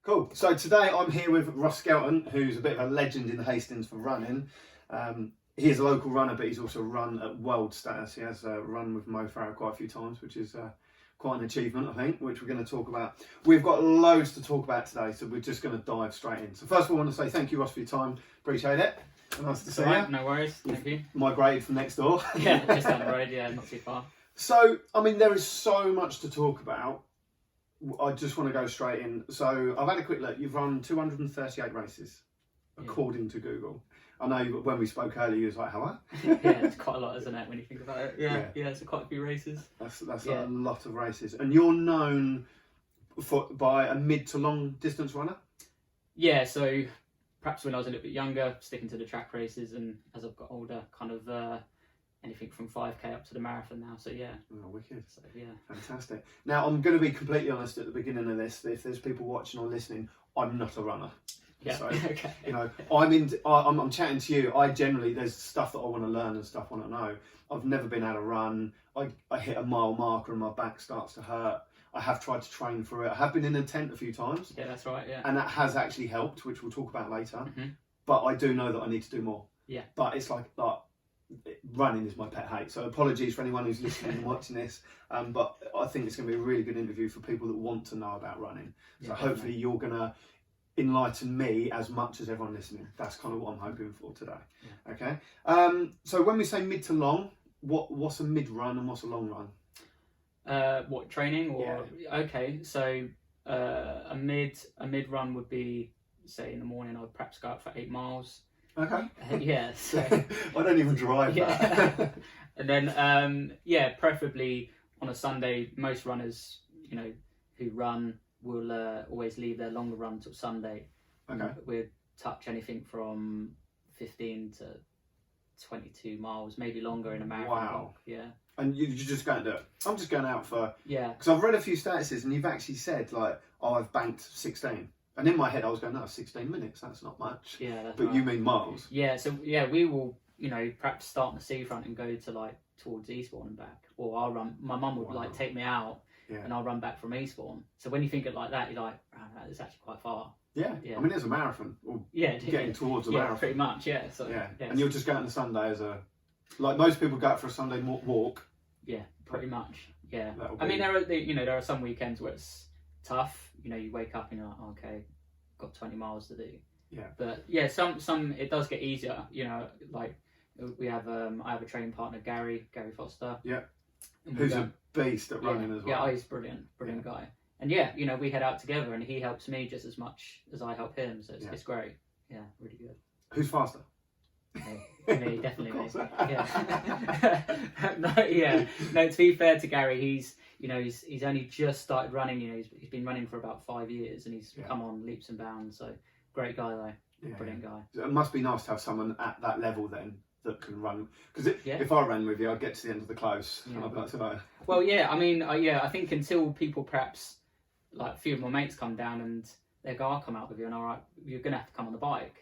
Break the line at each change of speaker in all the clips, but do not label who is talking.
Cool. So today I'm here with Ross Skelton, who's a bit of a legend in Hastings for running. He is a local runner, but he's also run at world status. He has run with Mo Farrah quite a few times, which is quite an achievement, I think, which we're going to talk about. We've got loads to talk about today, so we're just going to dive straight in. So first of all, I want to say thank you, Ross, for your time. Appreciate it. Nice to see you.
No worries. Thank you.
Migrated from next door.
Yeah, just down the road. Yeah, not too far.
So, I mean, there is so much to talk about. I just want to go straight in. So I've had a quick look. You've run 238 races, according to Google. I know when we spoke earlier, you was like, hello?
Yeah, it's quite a lot, isn't it, when you think about it? Yeah, it's quite a few races.
That's a lot of races. And you're known by a mid to long distance runner?
Yeah, so perhaps when I was a little bit younger, sticking to the track races, and as I've got older, kind of anything from 5k up to the marathon now. So yeah.
Oh, wicked. So,
yeah.
Fantastic. Now, I'm going to be completely honest at the beginning of this. If there's people watching or listening, I'm not a runner.
Yeah.
So,
okay.
You know, I'm chatting to you. There's stuff that I want to learn and stuff I want to know. I've never been able to run. I hit a mile marker and my back starts to hurt. I have tried to train for it. I have been in a tent a few times.
Yeah, that's right. Yeah.
And that has actually helped, which we'll talk about later.
Mm-hmm.
But I do know that I need to do more.
Yeah.
But it's like running is my pet hate. So apologies for anyone who's listening and watching this. But I think it's going to be a really good interview for people that want to know about running. So
yeah,
hopefully you're going to enlighten me as much as everyone listening. That's kind of what I'm hoping for today. Yeah. Okay. So when we say mid to long, what's a mid run and what's a long run?
What, training or? Yeah. Okay, so a mid run would be, say in the morning I'd perhaps go out for 8 miles.
Okay.
Yeah. So
I don't even drive that.
And then preferably on a Sunday. Most runners, who run will always leave their longer run till Sunday.
Okay.
We'd touch anything from 15 to 22 miles, maybe longer in a marathon.
Wow.
Walk. Yeah.
And you just go and do it. I'm just going out for...
Yeah.
Because I've read a few statuses and you've actually said like, oh, I've banked 16. And in my head I was going, no, 16 minutes, that's not much.
Yeah. That's
but
right.
you mean miles?
Yeah, so we will, perhaps start on the seafront and go to like towards Eastbourne and back. Or I'll run, my mum would like take me out and I'll run back from Eastbourne. So when you think it like that, you're like, oh, it's actually quite far.
Yeah. I mean, it's a marathon. Or getting towards a marathon.
Pretty much, yeah. So,
yeah. And you're just going on a Sunday as a... Like most people go out for a Sunday walk.
Yeah, pretty much. Yeah. I mean, there are some weekends where it's tough. You wake up and you're like, oh, okay, got 20 miles to do.
Yeah.
But yeah, some it does get easier. Like we have I have a training partner, Gary Foster.
Yeah. Who's a beast at running as well.
Yeah, he's brilliant guy. And we head out together, and he helps me just as much as I help him. So it's great. Yeah, really good.
Who's faster?
Me, definitely me. Yeah. No, to be fair to Gary, he's only just started running. He's been running for about 5 years, and he's come on leaps and bounds. So great guy though, brilliant guy.
It must be nice to have someone at that level then that can run. Because if I ran with you, I'd get to the end of the close, and I'd be like, so.
Well, yeah, I mean, I think until people perhaps like a few of my mates come down and they go, I'll come out with you, and all right, you're gonna have to come on the bike.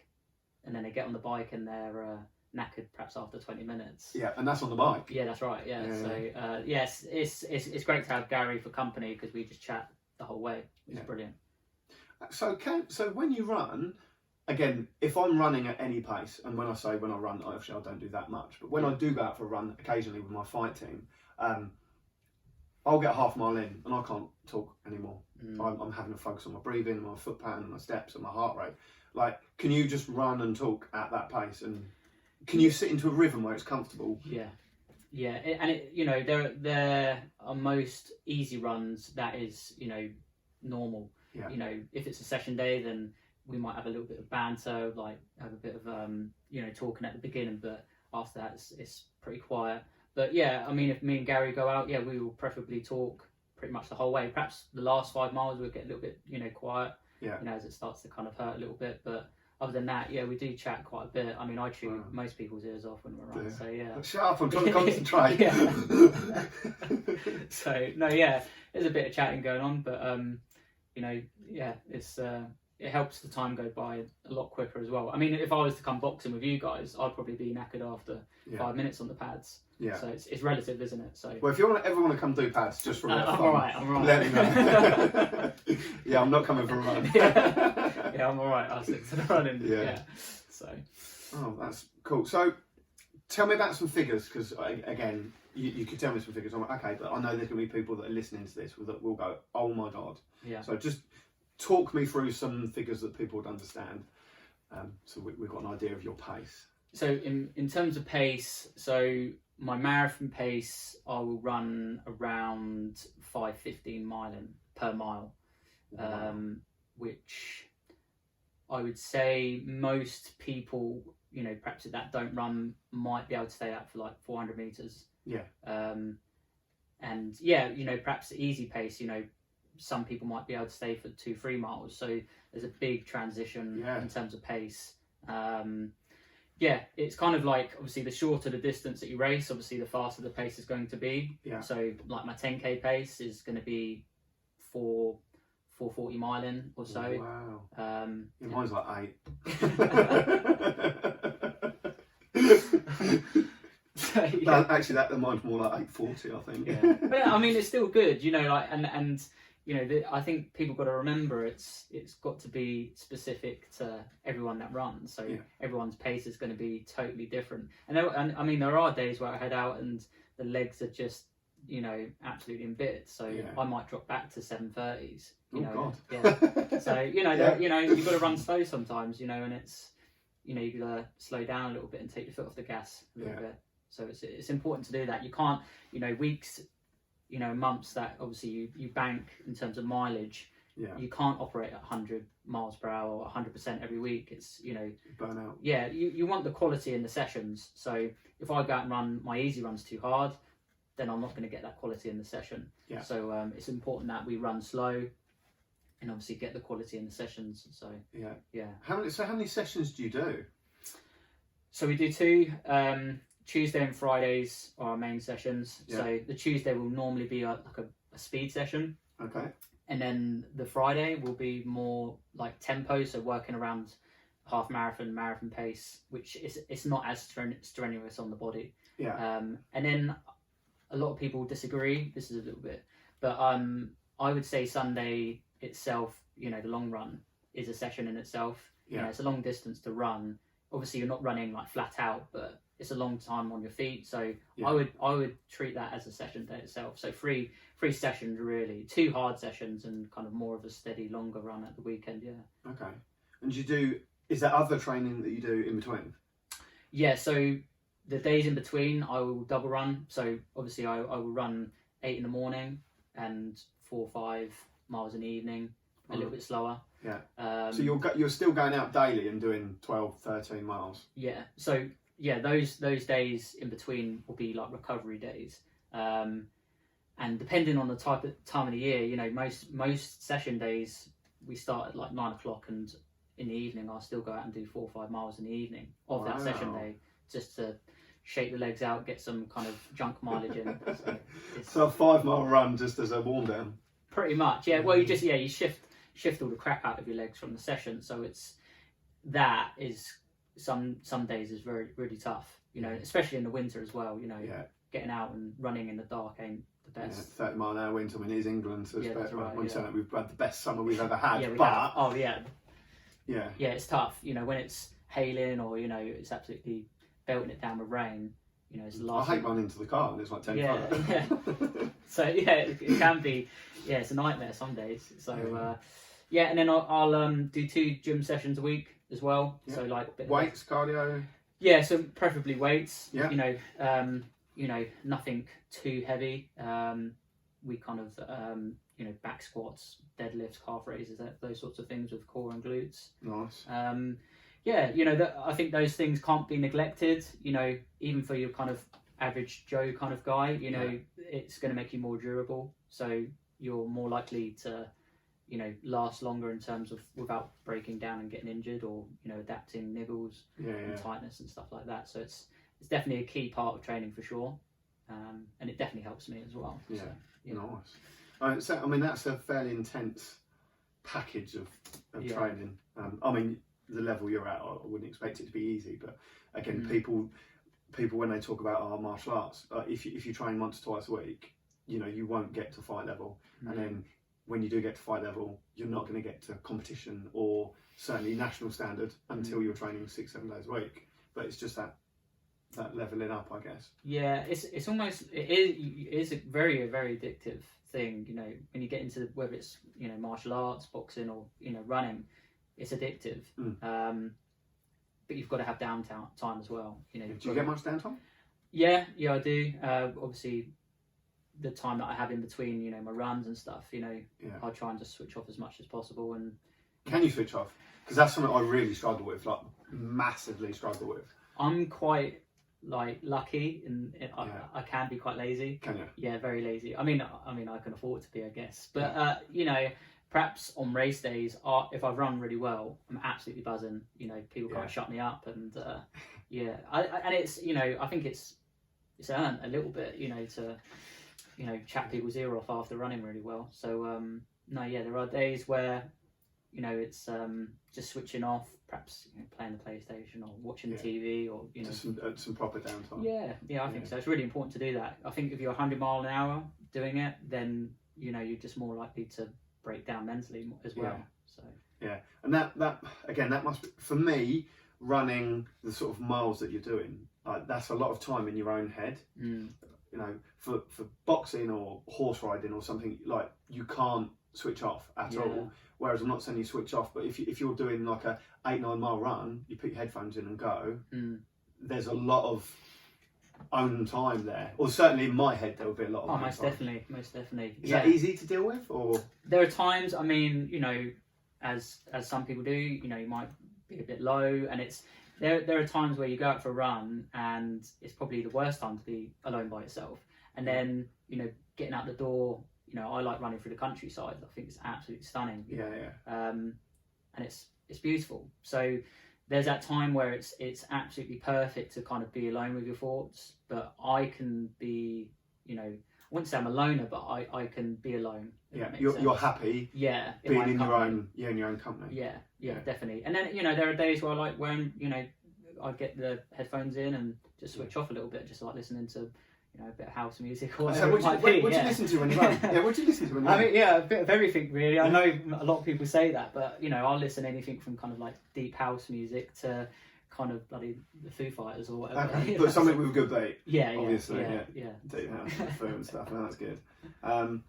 And then they get on the bike and they're knackered perhaps after 20 minutes.
Yeah, and that's on the bike.
Yeah, that's right. Yeah. So yes, it's great to have Gary for company because we just chat the whole way. It's brilliant. So
when you run, again, if I'm running at any pace, and when I run, obviously I don't do that much, but when I do go out for a run occasionally with my fight team, I'll get half a mile in and I can't talk anymore. I'm having to focus on my breathing, my foot pattern, my steps, and my heart rate. Like, can you just run and talk at that pace? And can you sit into a rhythm where it's comfortable?
Yeah. And there are most easy runs that is, normal.
Yeah.
If it's a session day, then we might have a little bit of banter, like have a bit of, talking at the beginning, but after that it's pretty quiet. But yeah, I mean, if me and Gary go out, we will preferably talk pretty much the whole way. Perhaps the last 5 miles we'll get a little bit, quiet.
Yeah.
As it starts to kind of hurt a little bit, but other than that, we do chat quite a bit. I mean, I chew most people's ears off when we're around, so yeah.
Shut up! I'm trying to concentrate.
So no, there's a bit of chatting going on, but it's it helps the time go by a lot quicker as well. I mean, if I was to come boxing with you guys, I'd probably be knackered after 5 minutes on the pads.
Yeah.
So it's relative, isn't it? So
well, if you ever want to come do pads, just for a bit of fun,
I'm alright.
let me know. Yeah, I'm not coming for a run.
Yeah, I'm alright. I'll stick to the running. Yeah. So.
Oh, that's cool. So, tell me about some figures, because again, you could tell me some figures. I'm like, okay, but I know there's going to be people that are listening to this that will go, oh my god.
Yeah.
So just talk me through some figures that people would understand, so we've got an idea of your pace.
So in terms of pace, so my marathon pace, I will run around 5:15 miling per mile, which I would say most people, you know, perhaps that don't run might be able to stay out for like 400 meters.
Yeah.
And yeah, you know, perhaps the easy pace, you know, some people might be able to stay for 2-3 miles. So there's a big transition in terms of pace. Yeah, it's kind of like, obviously the shorter the distance that you race, obviously the faster the pace is going to be.
Yeah.
So like my 10k pace is going to be 440 miling or so.
Wow. Mine's like 8. Actually, mine's more like 840, I think.
Yeah. But I mean, it's still good, you know. Like, and you know, I think people got to remember it's got to be specific to everyone that runs. So everyone's pace is going to be totally different. And I mean, there are days where I head out and the legs are just, you know, absolutely in bits. So I might drop back to 7:30s. You know,
God.
Yeah. So you know, you know, you've got to run slow sometimes. You know, and it's, you know, you got to slow down a little bit and take your foot off the gas a little bit. So it's important to do that. You can't, you know, weeks, you know, months that obviously you bank in terms of mileage. Yeah. You can't operate at 100 miles per hour or 100% every week. It's, you know,
burn out. Yeah,
you want the quality in the sessions. So if I go out and run my easy runs too hard, then I'm not going to get that quality in the session. Yeah. So it's important that we run slow and obviously get the quality in the sessions. So yeah.
How many sessions do you do?
So we do 2. Tuesday and Fridays are our main sessions. Yeah. So the Tuesday will normally be like a speed session.
Okay.
And then the Friday will be more like tempo, so working around half marathon pace, which it's not as strenuous on the body.
Yeah.
And then a lot of people disagree. This is a little bit, but I would say Sunday itself, you know, the long run is a session in itself. Yeah. You know, it's a long distance to run. Obviously, you're not running like flat out, but it's a long time on your feet. So I would treat that as a session day itself. So three sessions really, 2 hard sessions and kind of more of a steady longer run at the weekend. Yeah.
Okay. And is there other training that you do in between?
Yeah. So the days in between, I will double run. So obviously I will run 8 in the morning and 4 or 5 miles in the evening, a little bit slower.
Yeah. So you're still going out daily and doing 12, 13 miles.
Yeah. So yeah, those days in between will be like recovery days, and depending on the time of the year, you know, most session days we start at like 9 o'clock, and in the evening I'll still go out and do 4 or 5 miles in the evening of that session day, just to shake the legs out, get some kind of junk mileage in.
So a 5 mile run just as a warm down.
Pretty much, yeah. Well, you shift all the crap out of your legs from the session, so some days is really tough, you know, especially in the winter as well, you know. Getting out and running in the dark ain't the best. 30
mile an hour wind, I mean, it is England, so
that's right,
we've had the best summer we've ever had.
Yeah, it's tough, you know, when it's hailing or, you know, it's absolutely belting it down with rain, you know, it's the last
I hate running into the car and it's like 10
yeah. So it can be, it's a nightmare some days. So and then I'll do 2 gym sessions a week as well. Yeah. So like
weights, cardio.
Yeah, so preferably weights. Yeah. You know, nothing too heavy. We kind of you know, back squats, deadlifts, calf raises, those sorts of things with core and glutes.
Nice.
Yeah, you know, I think those things can't be neglected. You know, even for your kind of average Joe kind of guy, you know, it's going to make you more durable. So you're more likely to, you know, last longer in terms of without breaking down and getting injured, or, you know, adapting niggles and tightness and stuff like that. So it's definitely a key part of training for sure, and it definitely helps me as well.
Yeah, so, nice. So I mean, that's a fairly intense package of
Yeah.
training. I mean, the level you're at, I wouldn't expect it to be easy, but again, people when they talk about our martial arts, if you train once or twice a week, you know, you won't get to fight level, and then when you do get to fight level, you're not going to get to competition or certainly national standard until you're training 6-7 days a week. But it's just that leveling up, I guess.
Yeah, it's almost it is a very addictive thing. You know, when you get into whether it's, you know, martial arts, boxing, or, you know, running, it's addictive. But you've got to have downtime time as well. You know,
do you get much downtime?
Yeah, I do. Obviously, the time that I have in between, you know, my runs and stuff, you know, I try and just switch off as much as possible. And
can you switch off? Because that's something I really struggle with, like massively struggle with.
I'm quite like lucky, and I can be quite lazy.
Can you?
Yeah, very lazy. I mean, I can afford to be, I guess. But you know, perhaps on race days, if I've run really well, I'm absolutely buzzing. You know, people can't shut me up, and and it's, you know, I think it's earned a little bit, you know, to, you know, chat people's ear off after running really well. So there are days where, you know, it's just switching off, perhaps, you know, playing the PlayStation or watching the TV, or, you know,
just some proper downtime.
I think so. It's really important to do that. I think if you're 100 mile an hour doing it, then, you know, you're just more likely to break down mentally as well. So
and that again, that must be, for me, running the sort of miles that you're doing, that's a lot of time in your own head. You know, for boxing or horse riding or something, like, you can't switch off at all. Whereas I'm not saying you switch off, but if you're doing like a 8-9 mile run, you put your headphones in and go. There's a lot of own time there, or certainly in my head there will be a lot of own
most
time.
definitely.
Is that easy to deal with, or
there are times, I mean, you know, as some people do, you know, you might be a bit low, and it's there are times where you go out for a run and it's probably the worst time to be alone by yourself, and then, you know, getting out the door, you know, I like running through the countryside. I think it's absolutely stunning. And it's beautiful. So there's that time where it's absolutely perfect to kind of be alone with your thoughts. But I can be, you know, I wouldn't say I'm a loner, but I can be alone.
You're happy. Being in your own company.
Yeah, definitely. And then, you know, there are days where I like when, you know, I get the headphones in and just switch off a little bit, just like listening to, you know, a bit of house music or whatever.
So what do you listen to when you run? What do you listen to when you run?
I mean, a bit of everything really. I know a lot of people say that, but, you know, I'll listen to anything from kind of like deep house music to kind of bloody the Foo Fighters or whatever.
Okay, but something with a good beat. Obviously, deep house and Foo and stuff. No, that's good. And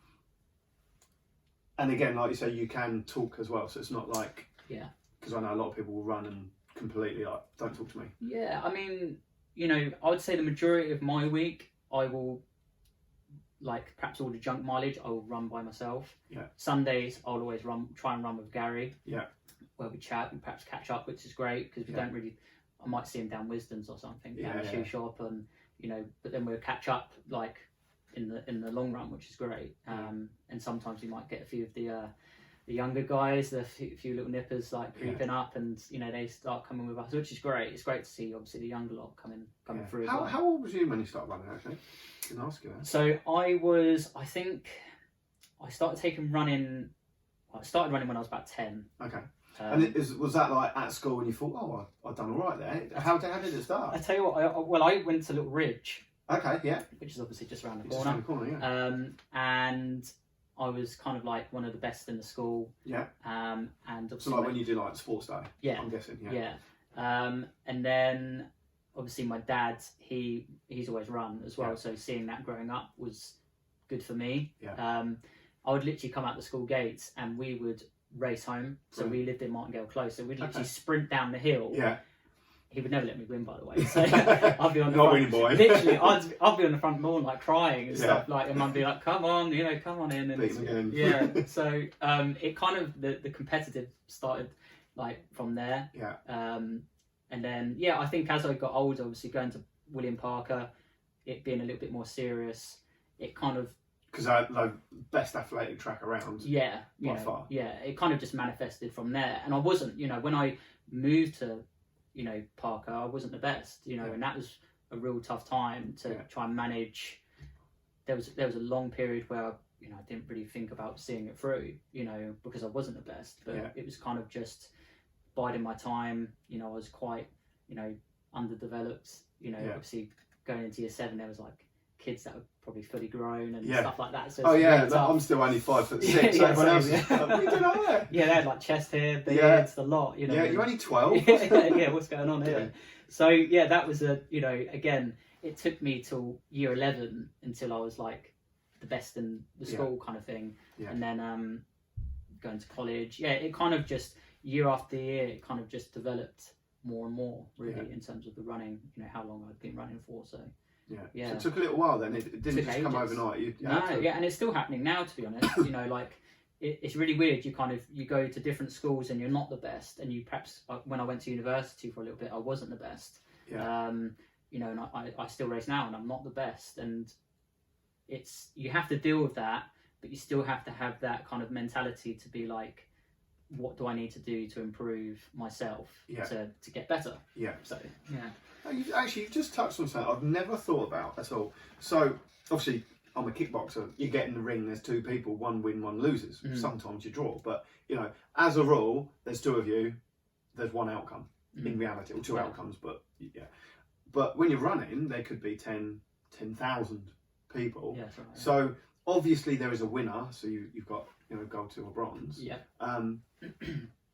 again, like you say, you can talk as well, so it's not like, because I know a lot of people will run and completely like, don't talk to me.
Yeah, I mean, you know, I would say the majority of my week, I will, like, perhaps all the junk mileage, I will run by myself. Sundays, I'll always try and run with Gary. Where we chat and perhaps catch up, which is great, because we don't really, I might see him down Wisdom's or something, down the shoe shop, and, you know, but then we'll catch up, like, in the long run, which is great. And sometimes we might get a few of the younger guys, the few little nippers, like, creeping up, and, you know, they start coming with us, which is great. It's great to see, obviously, the younger lot coming through.
How old was you when you started running, actually? I can ask you that.
So I think I started running when I was about 10.
Okay. And was that like at school when you thought, oh, I've done all right there? How did it start?
I tell you what, I went to Little Ridge.
Okay, yeah.
Which is obviously just around the
corner. Just around the corner,
and I was kind of like one of the best in the school.
Yeah.
And obviously,
so like when you do like sports day.
Yeah.
I'm guessing.
Yeah. And then obviously my dad, he's always run as well. So seeing that growing up was good for me.
Yeah.
I would literally come out the school gates and we would race home. So we lived in Martingale Close. So we'd literally sprint down the hill.
Yeah.
He would never let me win, by the way. So I'd be on the
not
front,
winning boy.
Literally, I'd be on the front lawn like crying and stuff, like, and I'd be like, "Come on, you know, come on in." And yeah, so it kind of the competitive started like from there.
Yeah.
And then I think as I got older, obviously going to William Parker, it being a little bit more serious, it kind of,
because I the best athletic track around.
By far. Yeah, it kind of just manifested from there, and I wasn't, you know, when I moved to, you know, Parker, I wasn't the best, you know, and that was a real tough time to try and manage. There was a long period where, you know, I didn't really think about seeing it through, you know, because I wasn't the best. But it was kind of just biding my time. You know, I was quite, you know, underdeveloped. You know, obviously going into year 7, there was like kids that were probably fully grown and stuff like that. So
I'm still only 5'6". So everyone else is what are you doing over there?
Yeah, they had like chest hair, beards, the lot. You know.
Yeah, you're only 12.
Yeah, what's going on here? So yeah, that was you know, again, it took me till year 11 until I was like the best in the school kind of thing, and then going to college. Yeah, it kind of just year after year, it kind of just developed more and more really in terms of the running. You know, how long I'd been running for. So yeah. So
it took a little while then. It didn't just come overnight.
And it's still happening now. To be honest, you know, like. It's really weird. You go to different schools and you're not the best, and you perhaps when I went to university for a little bit, I wasn't the best. You know, and I still race now, and I'm not the best, and you have to deal with that, but you still have to have that kind of mentality to be like, what do I need to do to improve myself to get better? So
you've just touched on something I've never thought about at all. So obviously, I'm a kickboxer. You get in the ring, there's 2 people, one win, one loses. Sometimes you draw, but you know, as a rule, there's 2 of you. There's one outcome in reality, or 2 outcomes. But but when you're running, there could be 10,000 people.
Yeah, that's right,
So obviously there is a winner. So you've got, you know, gold, silver, bronze.
Yeah.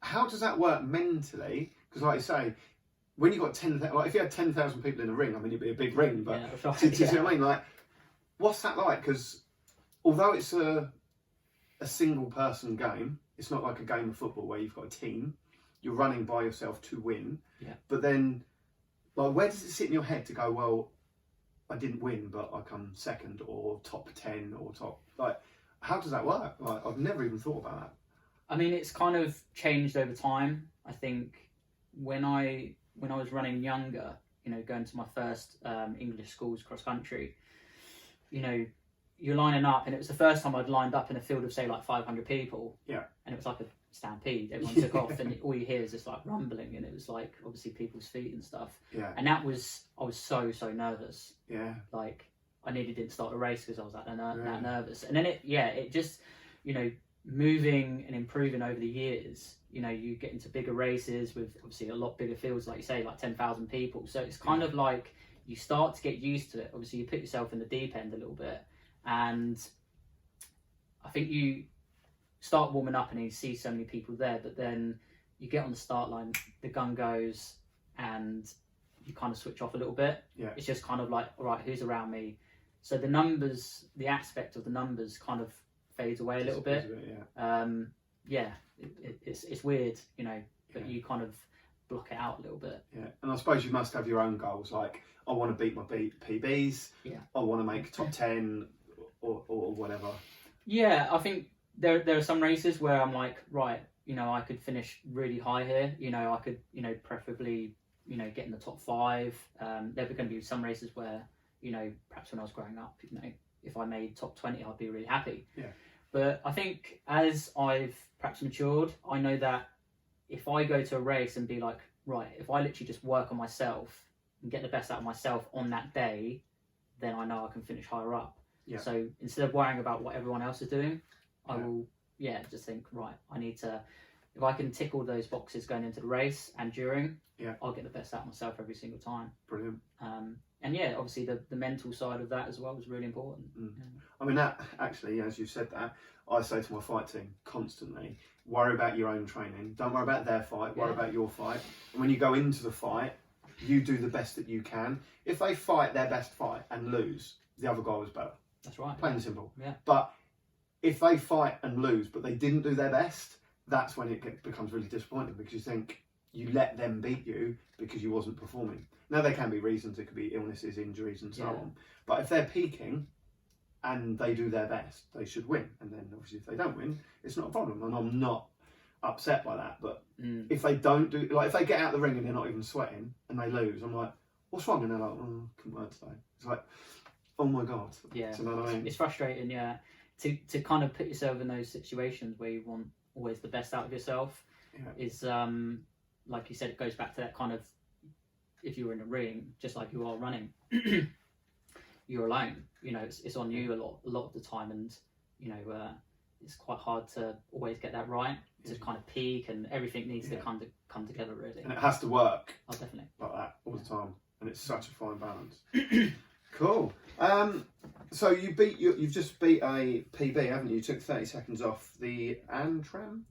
How does that work mentally? Because like I say, when you got 10,000, like if you had 10,000 people in the ring, I mean, it'd be a big ring. But do you see what I mean? Like, what's that like? Because although it's a single person game, it's not like a game of football where you've got a team. You're running by yourself to win.
Yeah.
But then, like, where does it sit in your head to go, well, I didn't win, but I come second or top 10 or top... Like, how does that work? Like, I've never even thought about that.
I mean, it's kind of changed over time. I think when I was running younger, you know, going to my first English schools cross country, you know, you're lining up, and it was the first time I'd lined up in a field of say like 500 people.
Yeah.
And it was like a stampede. Everyone took off, and all you hear is this like rumbling, and it was like obviously people's feet and stuff.
Yeah.
And I was so nervous.
Yeah.
Like I nearly didn't start a race because I was that nervous. And then it just, you know, moving and improving over the years. You know, you get into bigger races with obviously a lot bigger fields, like you say, like 10,000 people. So it's kind of like you start to get used to it. Obviously, you put yourself in the deep end a little bit, and I think you start warming up and you see so many people there, but then you get on the start line, the gun goes, and you kind of switch off a little bit.
Yeah.
It's just kind of like, all right, who's around me? So the numbers, the aspect of the numbers kind of fades away a little bit. It's weird, you know, but you kind of block it out a little bit.
Yeah, and I suppose you must have your own goals, like I want to beat my PBs, I want to make top 10 or whatever. Yeah,
I think there are some races where I'm like, right, you know, I could finish really high here, you know, I could, you know, preferably, you know, get in the top 5. There were going to be some races where, you know, perhaps when I was growing up, you know, if I made top 20, I'd be really happy.
Yeah.
But I think as I've perhaps matured, I know that if I go to a race and be like, right, if I literally just work on myself and get the best out of myself on that day, then I know I can finish higher up.
Yeah.
So instead of worrying about what everyone else is doing, I will, just think, right, I need to, if I can tick all those boxes going into the race and during, I'll get the best out of myself every single time.
Brilliant.
And yeah, obviously the mental side of that as well is really important.
I mean, that actually, as you said that, I say to my fight team constantly, worry about your own training. Don't worry about their fight, worry about your fight. And when you go into the fight, you do the best that you can. If they fight their best fight and lose, the other guy was better.
That's right.
Plain and simple.
Yeah.
But if they fight and lose, but they didn't do their best, that's when it becomes really disappointing, because you think you let them beat you because you wasn't performing. Now, there can be reasons. It could be illnesses, injuries, and so on. But if they're peaking and they do their best, they should win. And then, obviously, if they don't win, it's not a problem. And I'm not upset by that. But if they don't do, like, if they get out of the ring and they're not even sweating and they lose, I'm like, what's wrong? And they're like, oh, I couldn't work today. It's like, oh my God.
Yeah.
Do you know what I mean?
It's frustrating, yeah. To kind of put yourself in those situations where you want always the best out of yourself is, like you said, it goes back to that kind of, if you were in a ring, just like you are running, you're alone. You know, it's on you a lot of the time, and it's quite hard to always get that right, to kind of peak, and everything needs to come together really.
And it has to work.
Oh, definitely.
Like that all the time, and it's such a fine balance. Cool. So you've just beat a PB, haven't you? You took 30 seconds off the Antrim,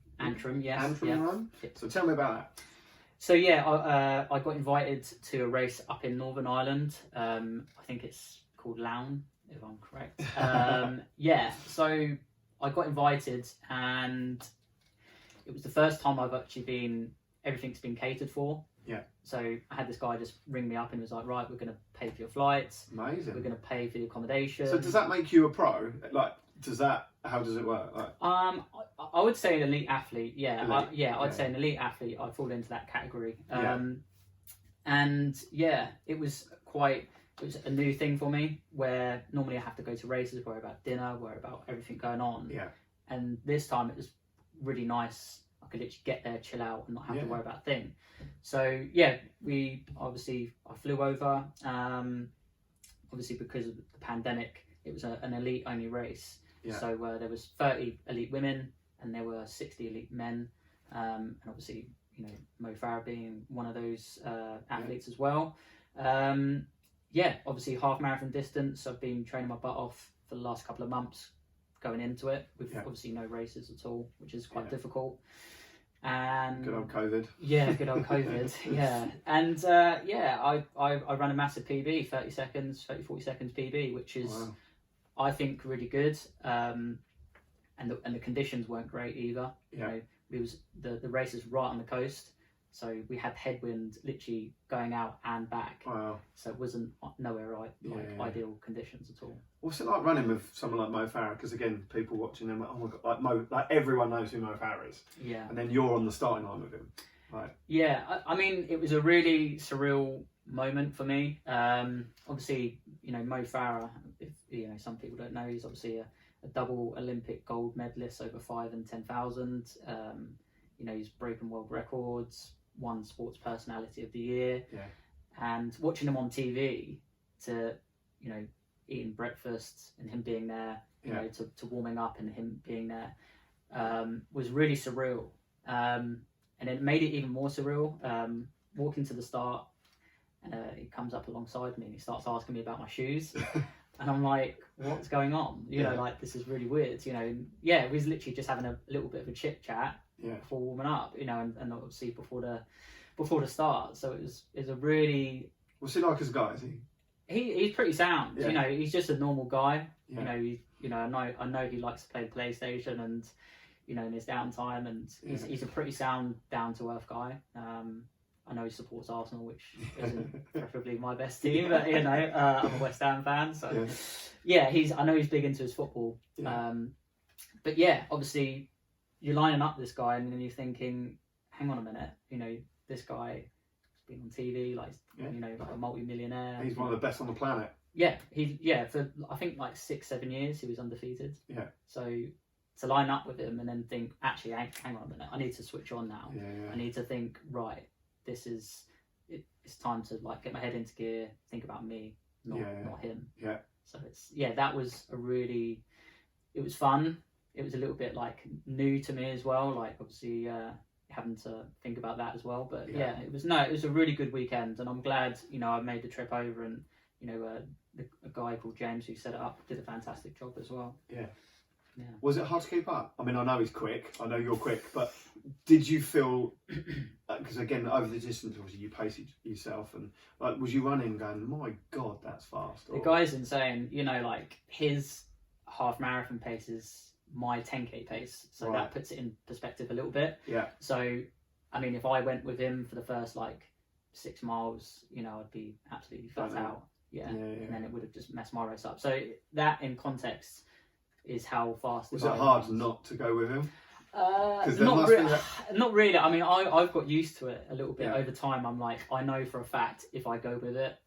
yes.
Antrim run. Yep. So tell me about that.
So yeah, I got invited to a race up in Northern Ireland. I think it's called Lown, if I'm correct. Yeah, so I got invited, and it was the first time I've actually everything's been catered for.
Yeah.
So I had this guy just ring me up and was like, right, we're going to pay for your flights.
Amazing.
We're going to pay for the accommodation.
So does that make you a pro? Like, how does it work? Like...
I would say an elite athlete. Yeah.
Elite.
I'd say an elite athlete. I'd fall into that category.
Yeah.
And yeah, it was a new thing for me, where normally I have to go to races, worry about dinner, worry about everything going on.
Yeah.
And this time it was really nice. I could literally get there, chill out, and not have to worry about a thing. So yeah, I flew over. Obviously because of the pandemic, it was an elite only race. Yeah. So there was 30 elite women and there were 60 elite men. And obviously, Mo Farah being one of those athletes as well. Obviously half marathon distance. I've been training my butt off for the last couple of months going into it, with obviously no races at all, which is quite difficult. And
good old COVID.
Yeah, good old COVID. Yeah. And I ran a massive PB, 40 seconds PB, which is I think really good. And the conditions weren't great either.
Yeah.
It was the race is right on the coast, so we had headwind literally going out and back.
Wow.
So it wasn't nowhere ideal conditions at all.
What's it like running with someone like Mo Farah? Because again, people watching them, oh my god, like everyone knows who Mo Farah is.
Yeah.
And then you're on the starting line with him. Right.
Yeah, I mean, it was a really surreal moment for me. Obviously, Mo Farah, if some people don't know, he's obviously a double Olympic gold medalist over 5 and 10,000. He's broken world records, won Sports Personality of the Year.
Yeah.
And watching him on TV, to eating breakfast and him being there, to warming up and him being there, was really surreal. And it made it even more surreal. Walking to the start, he comes up alongside me and he starts asking me about my shoes. And I'm like, what's going on? This is really weird. It was literally just having a little bit of a chit chat before warming up, and obviously before the start. So it was a really.
What's he like as a guy? Is he?
He's pretty sound.
Yeah.
He's just a normal guy.
Yeah.
I know he likes to play the PlayStation and in his downtime, and he's a pretty sound, down to earth guy. I know he supports Arsenal, which isn't preferably my best team, but I'm a West Ham fan, so I know he's big into his football.
Yeah.
But yeah, obviously you're lining up this guy, and then you're thinking, hang on a minute, this guy has been on TV, like a multi-millionaire.
He's one of the best on the planet.
Yeah, for I think like 6-7 years he was undefeated.
Yeah.
So to line up with him and then think, actually, hang on a minute, I need to switch on now.
Yeah.
I need to think, right, it's time to get my head into gear, think about me, not him.
Yeah.
So that was it was fun. It was a little bit new to me as well, obviously having to think about that as well. But it was a really good weekend, and I'm glad I made the trip over, and a guy called James who set it up did a fantastic job as well.
Yeah.
Yeah.
Was it hard to keep up? I mean, I know he's quick. I know you're quick, but did you feel? Because again, over the distance, obviously you pace yourself, and was you running going, my God, that's fast?
The guy's insane. His half marathon pace is my 10k pace, so that puts it in perspective a little bit.
Yeah.
So, I mean, if I went with him for the first 6 miles, I'd be absolutely flat out. Yeah. And then it would have just messed my race up. So that, in context, is how fast.
Was it hard not to go with him?
Not really. I mean, I've got used to it a little bit over time. I'm I know for a fact if I go with it,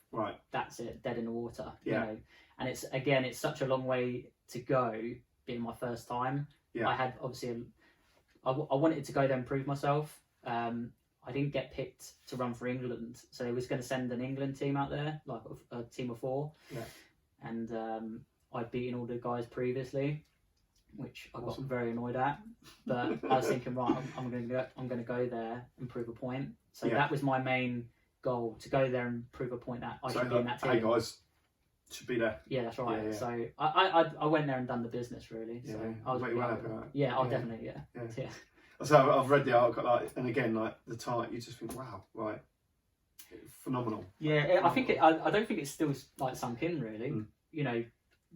that's it, dead in the water.
Yeah.
And it's such a long way to go, being my first time.
Yeah.
I had obviously I wanted to go there and prove myself. I didn't get picked to run for England, so they was going to send an England team out there, a team of 4.
Yeah.
And I'd beaten all the guys previously, which I got
Awesome.
very annoyed at. But I was thinking, right, I'm going to go there and prove a point. So that was my main goal, to go there and prove a point that I should be in that team.
Hey guys, should be there.
Yeah, that's right.
Yeah.
So I went there and done the business, really. So I was
really well happy with that.
Yeah, I'll definitely, yeah.
So I've read the article, like, and again, like the title, you just think, wow, like phenomenal.
Yeah, I think I don't think it's still like sunk in, really. You know,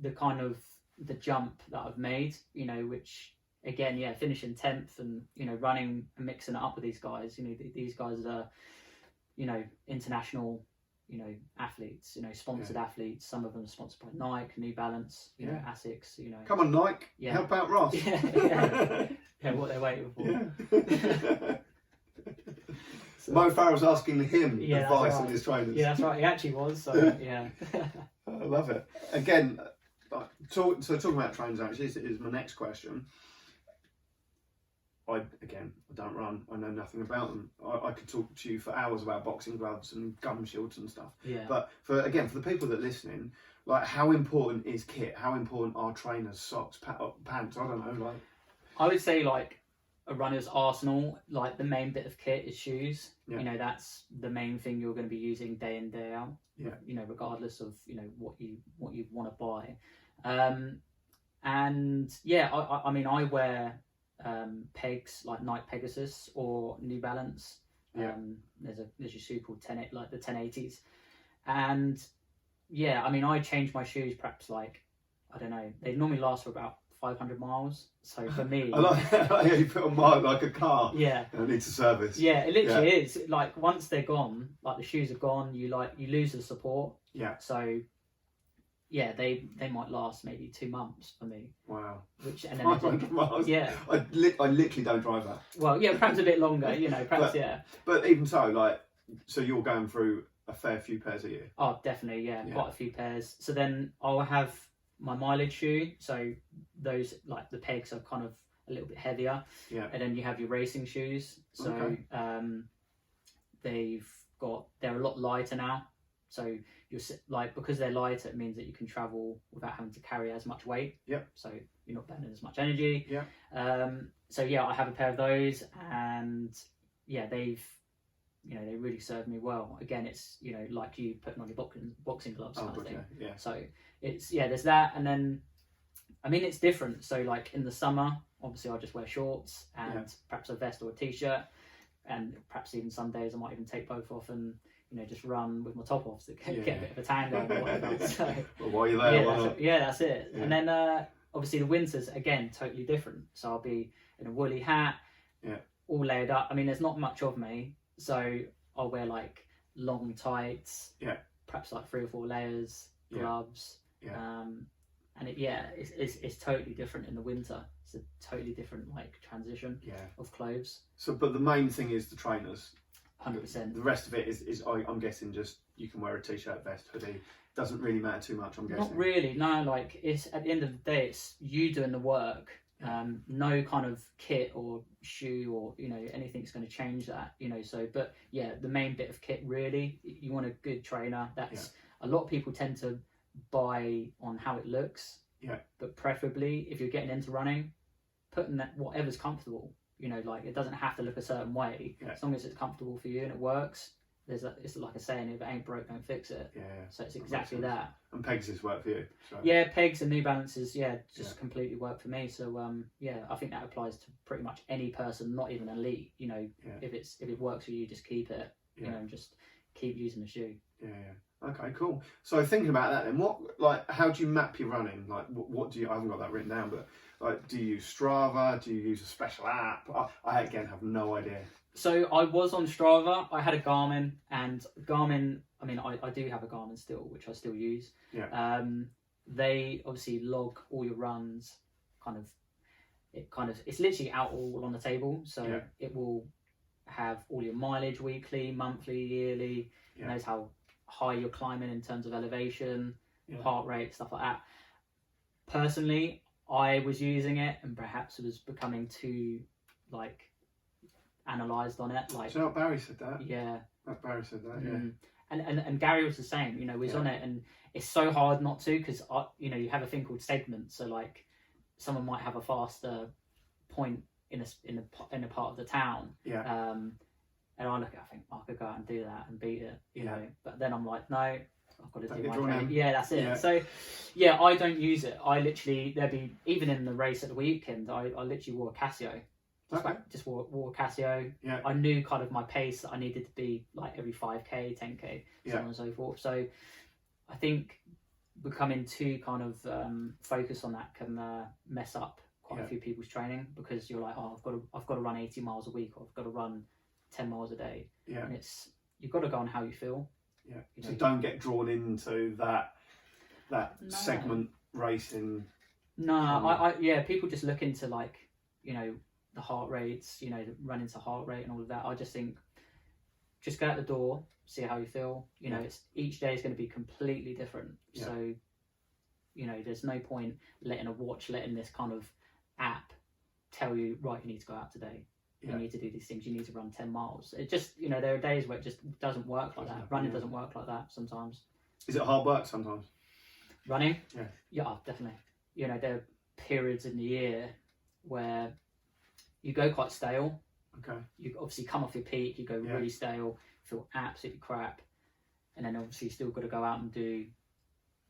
the kind of the jump that I've made, you know, which again, finishing 10th and, you know, running and mixing it up with these guys. You know, these guys are, you know, international, you know, athletes, you know, sponsored athletes. Some of them are sponsored by Nike, New Balance, you know, Asics, you know.
Come on, Nike, help out Ross.
Yeah, what they're waiting for.
Yeah. So, Mo Farah was asking him advice on his trainers.
Yeah, that's right. He actually was. So yeah.
I love it. Again, talking about trainers actually is my next question. I don't run. I know nothing about them. I could talk to you for hours about boxing gloves and gum shields and stuff.
Yeah.
But for the people that are listening, like, how important is kit? How important are trainers, socks, pants? I don't know. Like,
I would say, like, a runner's arsenal, like the main bit of kit is shoes. You know, that's the main thing you're going to be using day in, day out.
Yeah.
You know, regardless of, you know, what you want to buy. And yeah, I mean, I wear pegs like Nike Pegasus or New Balance. There's a shoe called 10, like the 1080s. And yeah, I mean, I change my shoes perhaps, like, I don't know, they normally last for about 500 miles. So for me,
I like how you put on mine like a car.
Yeah,
and it needs a service.
Yeah, it literally is. Like, once they're gone, like the shoes are gone, you lose the support.
Yeah.
So yeah, they might last maybe 2 months for me.
Wow.
Which, and then
500 miles.
Yeah.
I literally don't drive that.
Well, yeah, perhaps a bit longer. You know, perhaps
But even so, like, so you're going through a fair few pairs a year.
Oh, definitely, yeah, quite a few pairs. So then I'll have my mileage shoe. So those, like, the pegs are kind of a little bit heavier.
Yeah.
And then you have your racing shoes. So they're a lot lighter now. So you're like, because they're lighter, it means that you can travel without having to carry as much weight.
Yep.
So you're not burning as much energy.
Yeah.
So yeah, I have a pair of those, and yeah, they really serve me well. Again, it's, you know, like you putting on your boxing gloves kind of thing.
Yeah.
So it's, there's that, and then, I mean, it's different. So like in the summer, obviously I just wear shorts and perhaps a vest or a t-shirt, and perhaps even some days I might even take both off and, you know, just run with my top off to get a bit of a tan going or whatever. So,
well, while you're there,
that's it. Yeah. And then obviously the winters, again, totally different. So I'll be in a woolly hat, all layered up. I mean, there's not much of me, so I'll wear like long tights, perhaps like 3 or 4 layers, gloves, and it's totally different in the winter. It's a totally different, like, transition of clothes.
So, but the main thing is the trainers.
100%.
The rest of it is I'm guessing, just you can wear a t-shirt, vest, hoodie. Doesn't really matter too much, I'm guessing.
Not really, no. Like, it's, at the end of the day, it's you doing the work. No kind of kit or shoe or, you know, anything's going to change that, you know. So, but yeah, the main bit of kit, really, you want a good trainer. That's a lot of people tend to buy on how it looks. Yeah. But preferably, if you're getting into running, putting that whatever's comfortable. You know, like, it doesn't have to look a certain way. As long as it's comfortable for you and it works. It's like a saying, if it ain't broke, don't fix it. Yeah. So it's exactly that.
And Pegasus work for you. So.
Yeah, pegs and New Balances, completely work for me. So I think that applies to pretty much any person, not even elite. You know, if it works for you, just keep it. You know, and just keep using the shoe. Yeah.
Okay, cool. So thinking about that, then, how do you map your running? Like, what do you? I haven't got that written down, but like, do you use Strava? Do you use a special app? I again have no idea.
So I was on Strava. I had a Garmin, and Garmin. I mean, I do have a Garmin still, which I still use. Yeah. They obviously log all your runs. It's literally out all on the table. So it will have all your mileage weekly, monthly, yearly. It knows how high you're climbing in terms of elevation, heart rate, stuff like that. Personally, I was using it and perhaps was becoming too, like, analysed on it. Like,
so Barry said that.
Yeah.
Barry said that.
And Gary was the same. You know, was on it, and it's so hard not to, because you know, you have a thing called segments. So like, someone might have a faster point in a part of the town.
Yeah.
And I look at it, I think I could go out and do that and beat it, you
Yeah.
know. But then I'm like, no, I've got to
Don't
do
get
my
drawn
training.
in.
Yeah, that's it.
Yeah.
So, yeah, I don't use it. I literally, even in the race at the weekend, I literally wore a Casio. Just wore a Casio.
Yeah.
I knew kind of my pace that I needed to be like every 5k, 10k, so on and so forth. So I think becoming too kind of focused on that can mess up quite a few people's training, because you're like, oh, I've got to run 80 miles a week, or I've got to run 10 miles a day.
Yeah.
And you've got to go on how you feel.
Yeah.
You
So
know,
don't get drawn into that segment racing.
No, yeah, people just look into like, you know, the heart rates, you know, run into heart rate and all of that. I just think, just go out the door, see how you feel. You know, each day is going to be completely different.
Yeah.
So, you know, there's no point letting this kind of app tell you, right, you need to go out today. You need to do these things. You need to run 10 miles. It just, you know, there are days where it just doesn't work like that. Running doesn't work like that sometimes.
Is it hard work sometimes?
Running?
Yeah.
Yeah, definitely. You know, there are periods in the year where you go quite stale.
Okay.
You obviously come off your peak, you go really stale, feel absolutely crap. And then obviously you still got to go out and do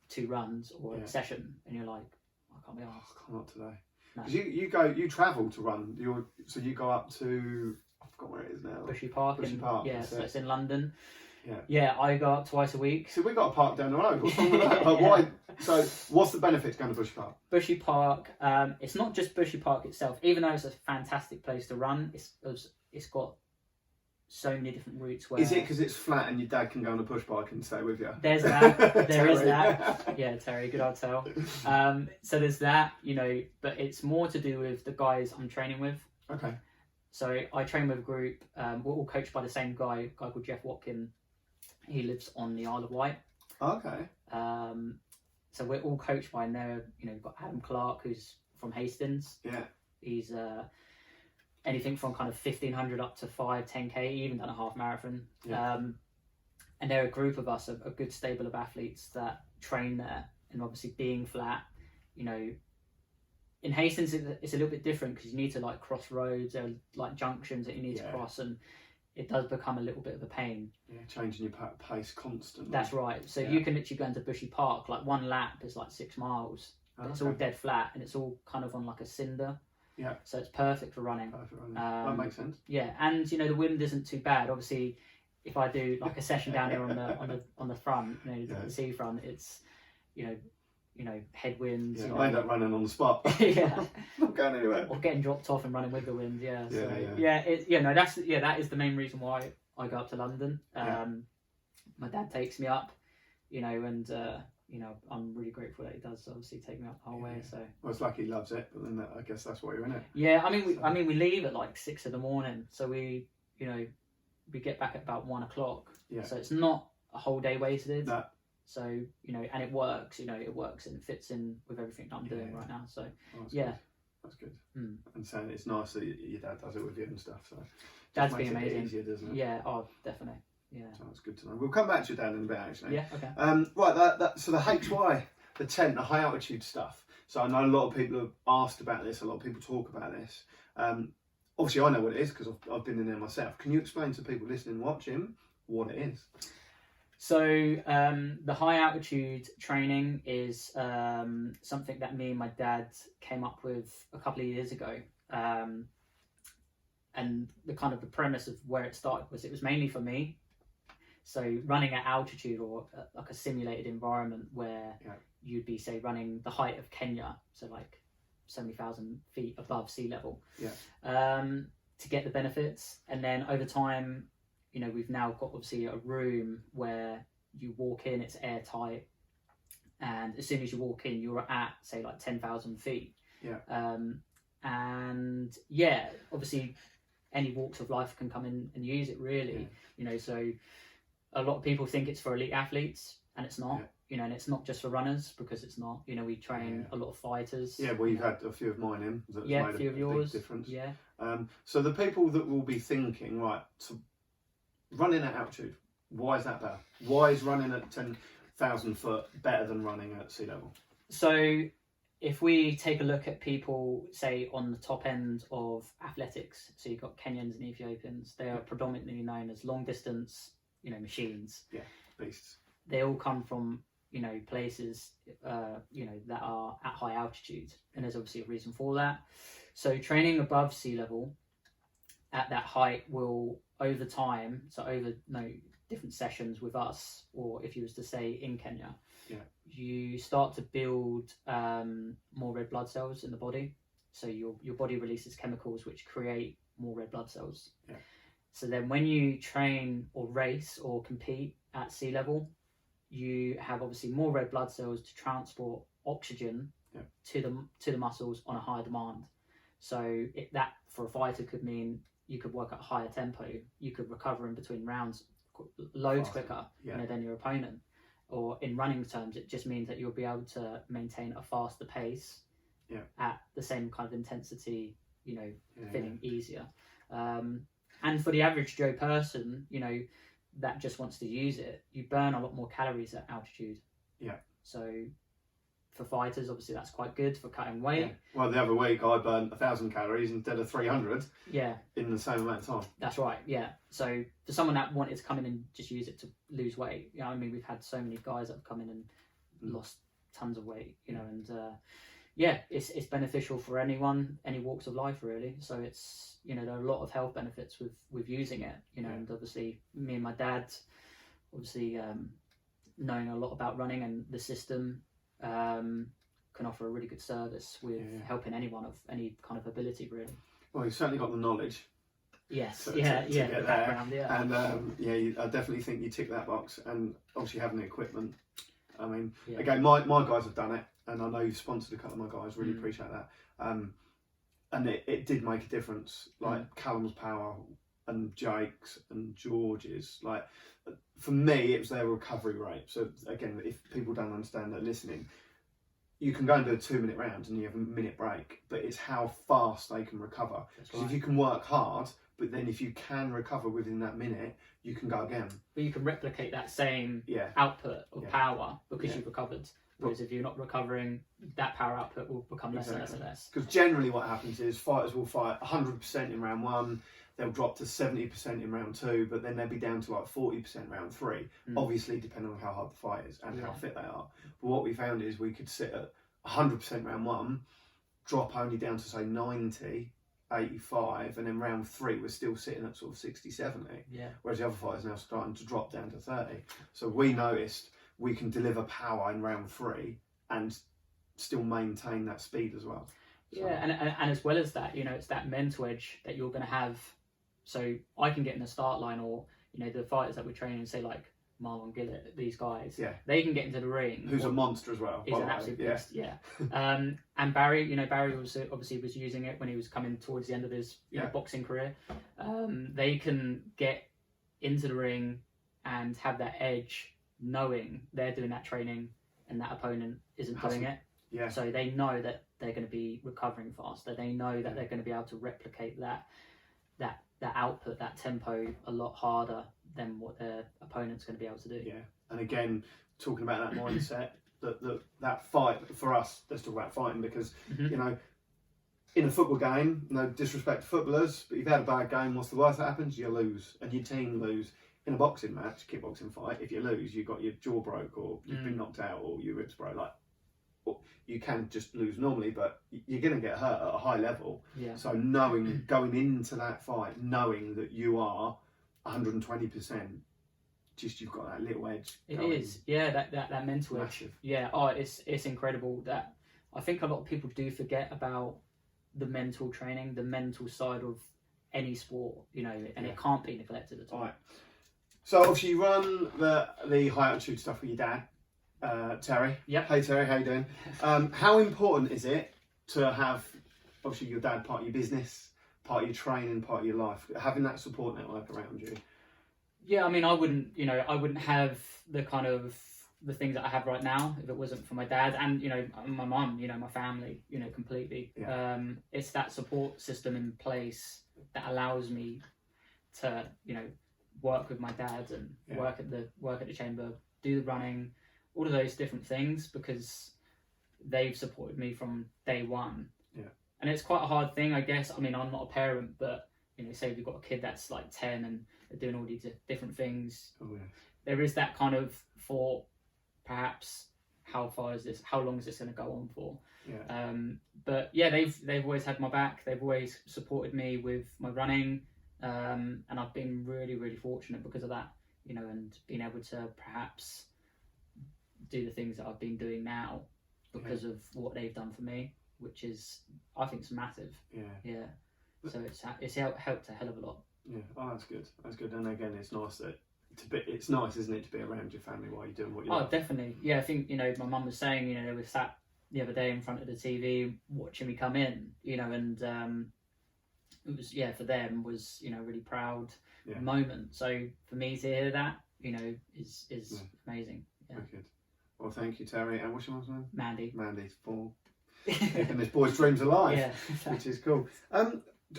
2 runs or a session, and you're like, I can't be arsed.
Oh, not today.
No.
Because you travel to run. So you go up to, I forgot where it is now.
Bushy Park. Yeah, so it's in London.
Yeah.
Yeah, I go up twice a week.
So we got a park down the road. What's wrong with that? Like, why? So what's the benefit to going to Bushy Park?
Bushy Park. It's not just Bushy Park itself. Even though it's a fantastic place to run, it's got so many different routes. Where
Is it because it's flat and your dad can go on a push bike and stay with you?
There's that. There is that. Yeah, Terry, good old tell. So there's that, you know, but it's more to do with the guys I'm training with.
Okay.
So I train with a group. We're all coached by the same guy called Jeff Watkin. He lives on the Isle of Wight.
Okay.
So we're all coached by now. You know, we've got Adam Clark, who's from Hastings.
Yeah.
He's anything from kind of 1500 up to 5-10k, even done a half marathon.
Yeah.
And they're a group of us, a good stable of athletes that train there. And obviously being flat, you know, in Hastings it's a little bit different, because you need to like cross roads, or like junctions that you need to cross, and it does become a little bit of a pain. Yeah,
changing your pace constantly.
That's right. So you can literally go into Bushy Park, like one lap is like 6 miles. It's all dead flat, and it's all kind of on like a cinder. Yeah. So it's perfect for running.
Perfect running. That makes sense.
Yeah, and you know the wind isn't too bad. Obviously, if I do like a session down here on the front, you know, the sea front, it's you know headwinds.
Yeah,
you know.
I end up running on the spot.
Yeah.
Not going anywhere.
Or getting dropped off and running with the wind. Yeah. So,
yeah.
That is the main reason why I go up to London. My dad takes me up, you know, and you know, I'm really grateful that he does obviously take me up the whole way. So
well, it's like he loves it, but then I guess that's why you're in it.
Yeah, I mean we leave at like 6 a.m, so we get back at about 1 o'clock. Yeah. So it's not a whole day wasted. No. So you know, and it works. You know, it works and it fits in with everything that I'm doing right now. So
good. That's good. And saying it's nice that your dad does it with you and stuff. So
Dad's been amazing.
Easier, doesn't it?
Yeah. Oh, definitely. Yeah.
So that's good to know. We'll come back to your dad in a bit, actually.
Yeah. Okay.
Right. So the HY, the tent, the high altitude stuff. So I know a lot of people have asked about this. A lot of people talk about this. Obviously, I know what it is because I've been in there myself. Can you explain to people listening and watching what it is?
So the high altitude training is something that me and my dad came up with a couple of years ago. And the kind of the premise of where it started was it was mainly for me. So running at altitude, or like a simulated environment where you'd be, say, running the height of Kenya, so like 70,000 feet above sea level, to get the benefits. And then over time, you know, we've now got obviously a room where you walk in, it's airtight, and as soon as you walk in, you're at, say, like 10,000 feet. Yeah. And yeah, obviously any walks of life can come in and use it, really. You know, so a lot of people think it's for elite athletes, and it's not. You know, and it's not just for runners, because it's not. You know, we train a lot of fighters. Yeah,
well, you've had a few of mine in. That's
made
a few of yours. Big difference.
Yeah.
So the people that will be thinking, right, so running at altitude, why is that better? Why is running at 10,000 foot better than running at sea level?
So if we take a look at people, say, on the top end of athletics, so you've got Kenyans and Ethiopians, they are predominantly known as long distance, machines.
Yeah, beasts.
They all come from, places, that are at high altitude, and there's obviously a reason for that. So training above sea level at that height will, over time, so over different sessions with us, or if you was to say in Kenya, you start to build more red blood cells in the body. So your body releases chemicals which create more red blood cells.
Yeah.
So then when you train or race or compete at sea level, you have obviously more red blood cells to transport oxygen to the muscles on a higher demand. So that for a fighter could mean you could work at a higher tempo, you could recover in between rounds loads quicker than your opponent. Or in running terms, it just means that you'll be able to maintain a faster pace at the same kind of intensity, feeling easier. And for the average Joe person, that just wants to use it, you burn a lot more calories at altitude. Yeah. So for fighters, obviously that's quite good for cutting weight.
Yeah. Well, the other week I burnt 1,000 calories instead of 300. Yeah. In the same amount of time.
That's right. Yeah. So for someone that wanted to come in and just use it to lose weight, we've had so many guys that have come in and lost tons of weight, and it's beneficial for anyone, any walks of life really. So it's, there are a lot of health benefits with using it, and obviously me and my dad, knowing a lot about running and the system, can offer a really good service with helping anyone of any kind of ability really.
Well, you've certainly got the knowledge.
Yes,
to get there. And I definitely think you tick that box, and obviously having the equipment. I mean, again, my guys have done it, and I know you've sponsored a couple of my guys, really appreciate that. And it did make a difference, like Callum's power and Jake's and George's. Like, for me, it was their recovery rate. So again, if people don't understand that listening, you can go and do a 2-minute round and you have a minute break, but it's how fast they can recover. Because if you can work hard, but then if you can recover within that minute, you can go again.
But you can replicate that same output of power because you've recovered. Whereas if you're not recovering, that power output will become less and less and less.
Because generally what happens is fighters will fight 100% in round 1, they'll drop to 70% in round 2, but then they'll be down to like 40% round 3. Obviously, depending on how hard the fight is and how fit they are. But what we found is we could sit at 100% round 1, drop only down to say 90, 85, and then round 3 we're still sitting at sort of 60, 70. Yeah. Whereas the other fighters now starting to drop down to 30. So we noticed we can deliver power in round 3 and still maintain that speed as well.
So. Yeah, and as well as that, it's that mental edge that you're going to have. So I can get in the start line, or the fighters that we're training, say like Marlon Gillett, these guys, they can get into the ring.
Who's a monster as well.
He's an absolute beast, and Barry, Barry was obviously was using it when he was coming towards the end of his boxing career. They can get into the ring and have that edge, knowing they're doing that training and that opponent isn't doing it. Yeah. So they know that they're going to be recovering faster. They know that they're going to be able to replicate that output, that tempo a lot harder than what their opponent's going to be able to do. Yeah.
And again, talking about that mindset, that fight for us, let's talk about fighting, because in a football game, no disrespect to footballers, but you've had a bad game, what's the worst that happens? You lose, and your team lose. In a boxing match, kickboxing fight, if you lose, you've got your jaw broke, or you've been knocked out, or your ribs broke. Like, you can just lose normally, but you're going to get hurt at a high level. Yeah. So going into that fight, knowing that you are 120%, just you've got that little edge.
It is, that mental
massive.
Edge. Yeah, it's incredible that I think a lot of people do forget about the mental training, the mental side of any sport, and it can't be neglected at all. Right.
So obviously you run the high altitude stuff with your dad, Terry.
Yep.
Hey Terry, how you doing? How important is it to have obviously your dad part of your business, part of your training, part of your life, having that support network around you?
Yeah, I mean, I wouldn't have the kind of the things that I have right now if it wasn't for my dad and my mum, my family, completely. Yeah. It's that support system in place that allows me to work with my dad and work at the chamber, do the running, all of those different things, because they've supported me from day one.
Yeah.
And it's quite a hard thing, I guess. I mean, I'm not a parent, but say we've got a kid that's like 10 and they're doing all these different things.
Oh yeah.
There is that kind of thought, perhaps, how long is this going to go on for?
Yeah.
But yeah, they've always had my back. They've always supported me with my running, and I've been really, really fortunate because of that. And being able to perhaps do the things that I've been doing now because of what they've done for me, which is, I think, it's massive. Yeah. Yeah. So it's helped a hell of a lot.
Yeah. Oh, that's good. That's good. And again, it's nice it's nice, isn't it, to be around your family while you're doing what you love.
Oh, definitely. Yeah, I think, my mum was saying, they were sat the other day in front of the TV watching me come in, and it was, for them was, really proud moment. So for me to hear that, is amazing. Yeah.
Very good. Well, thank you, Terry. And what's your mum's name?
Mandy.
Mandy, for keeping this boy's dreams alive,
yeah.
which is cool. I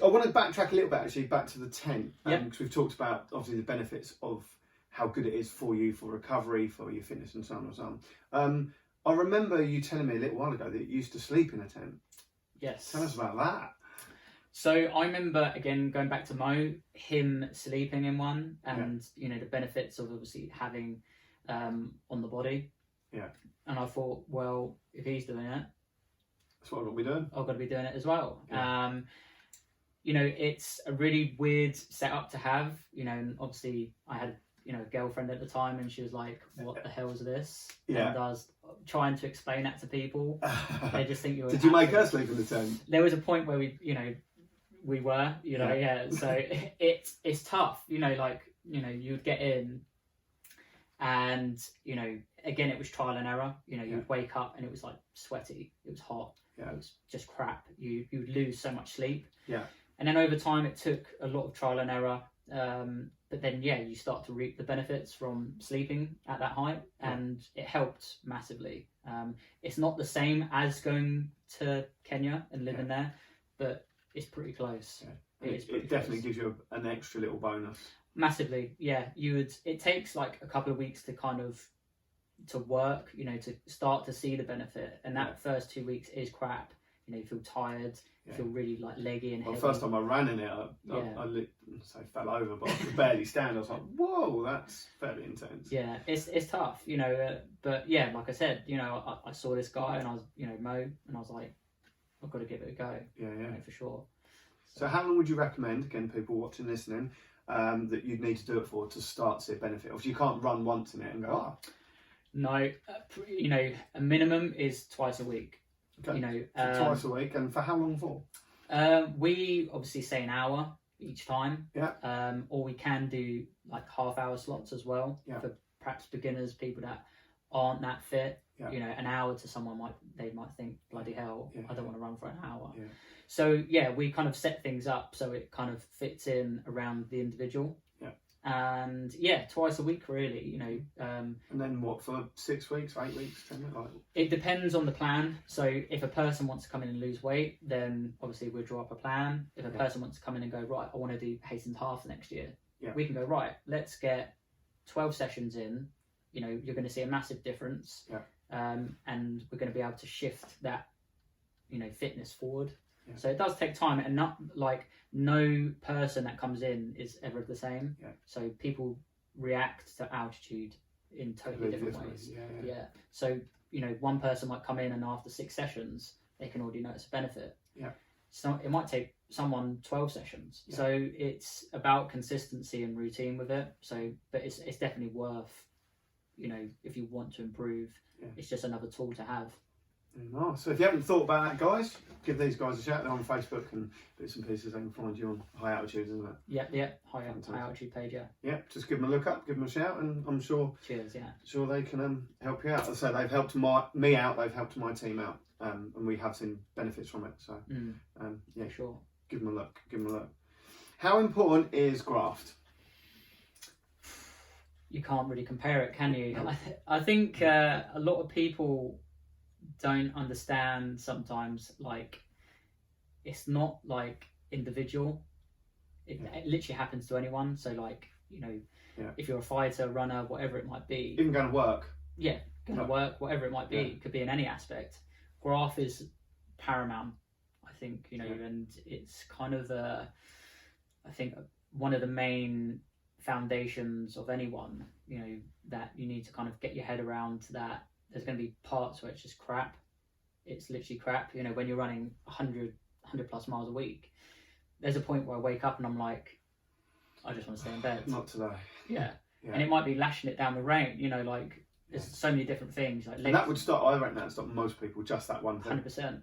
want to backtrack a little bit, actually, back to the tent, because we've talked about, obviously, the benefits of how good it is for you, for recovery, for your fitness, and so on and so on. I remember you telling me a little while ago that you used to sleep in a tent.
Yes.
Tell us about that.
So I remember, again, going back to Mo, him sleeping in one, and the benefits of obviously having on the body.
Yeah.
And I thought, well, if he's doing it,
that's what I've got to be doing.
I've got to be doing it as well.
Yeah.
It's a really weird setup to have, and obviously I had, a girlfriend at the time, and she was like, what the hell is this?
Yeah.
And I was trying to explain that to people. They just think you're...
Did you make her sleep in the tent?
There was a point where we were, so it's tough, you'd get in and, again, it was trial and error, you'd wake up and it was like sweaty, it was hot, it was just crap, you'd lose so much sleep.
Yeah.
And then over time it took a lot of trial and error, but then you start to reap the benefits from sleeping at that height, and it helped massively. It's not the same as going to Kenya and living there, but it's pretty close.
Yeah. It definitely gives you an extra little bonus.
Massively, yeah. It takes like a couple of weeks to kind of to work, to start to see the benefit, and that first 2 weeks is crap. You feel tired, you feel really like leggy and heavy.
The first time I ran in it, I fell over, but I could barely stand. I was like, whoa, that's fairly intense.
Yeah, it's tough, but yeah, like I said, I saw this guy and I was, Mo, and I was like, I've got to give it a go. Yeah, for sure.
So how long would you recommend, again, people watching, listening, that you'd need to do it for to start to see a benefit? Obviously, you can't run once in it and go,
No, a minimum is twice a week.
Okay. So twice a week, and for how long for?
We obviously say an hour each time.
Yeah.
Or we can do like half-hour slots as well for perhaps beginners, people that aren't that fit.
Yeah.
An hour to someone might think, bloody hell, I don't want to run for an hour.
Yeah.
So we kind of set things up so it kind of fits in around the individual.
Yeah.
And twice a week really,
And then what, for 6 weeks, 8 weeks, 10 weeks?
It depends on the plan. So if a person wants to come in and lose weight, then obviously we'll draw up a plan. If a person wants to come in and go, right, I want to do Hastings Half next year, we can go, right, let's get 12 sessions in. You're going to see a massive difference.
Yeah.
And we're going to be able to shift that, fitness forward. Yeah. So it does take time, and not like no person that comes in is ever the same. Yeah. So people react to altitude in totally different ways. Yeah. So one person might come in and after 6 sessions they can already notice a benefit. Yeah. So it might take someone 12 sessions. Yeah. So it's about consistency and routine with it. So, but it's definitely worth, if you want to improve, it's just another tool to have.
Nice. So if you haven't thought about that, guys, give these guys a shout. They're on Facebook, and bits and pieces they can find you on High Altitudes, isn't it?
Yeah. High Altitude page,
Yeah, just give them a look up, give them a shout, and I'm sure.
Cheers, yeah.
Sure they can help you out. As I say, they've helped me out. They've helped my team out, and we have seen benefits from it. So,
for sure.
Give them a look. Give them a look. How important is graft?
You can't really compare it, can you? I think a lot of people don't understand sometimes, like, it's not like individual. It literally happens to anyone. So like, if you're a fighter, runner, whatever it might be,
even going to work,
work, whatever it might be, it could be in any aspect. graph is paramount, I think, and it's kind of I think one of the main foundations of anyone, that you need to kind of get your head around, that there's going to be parts where it's just crap. It's literally crap. When you're running 100 plus miles a week, there's a point where I wake up and I'm like, I just want to stay in bed.
Not today.
Yeah. And it might be lashing it down the rain, like there's so many different things. Like
and that would stop, I reckon that would stop most people, just that one thing.
100%.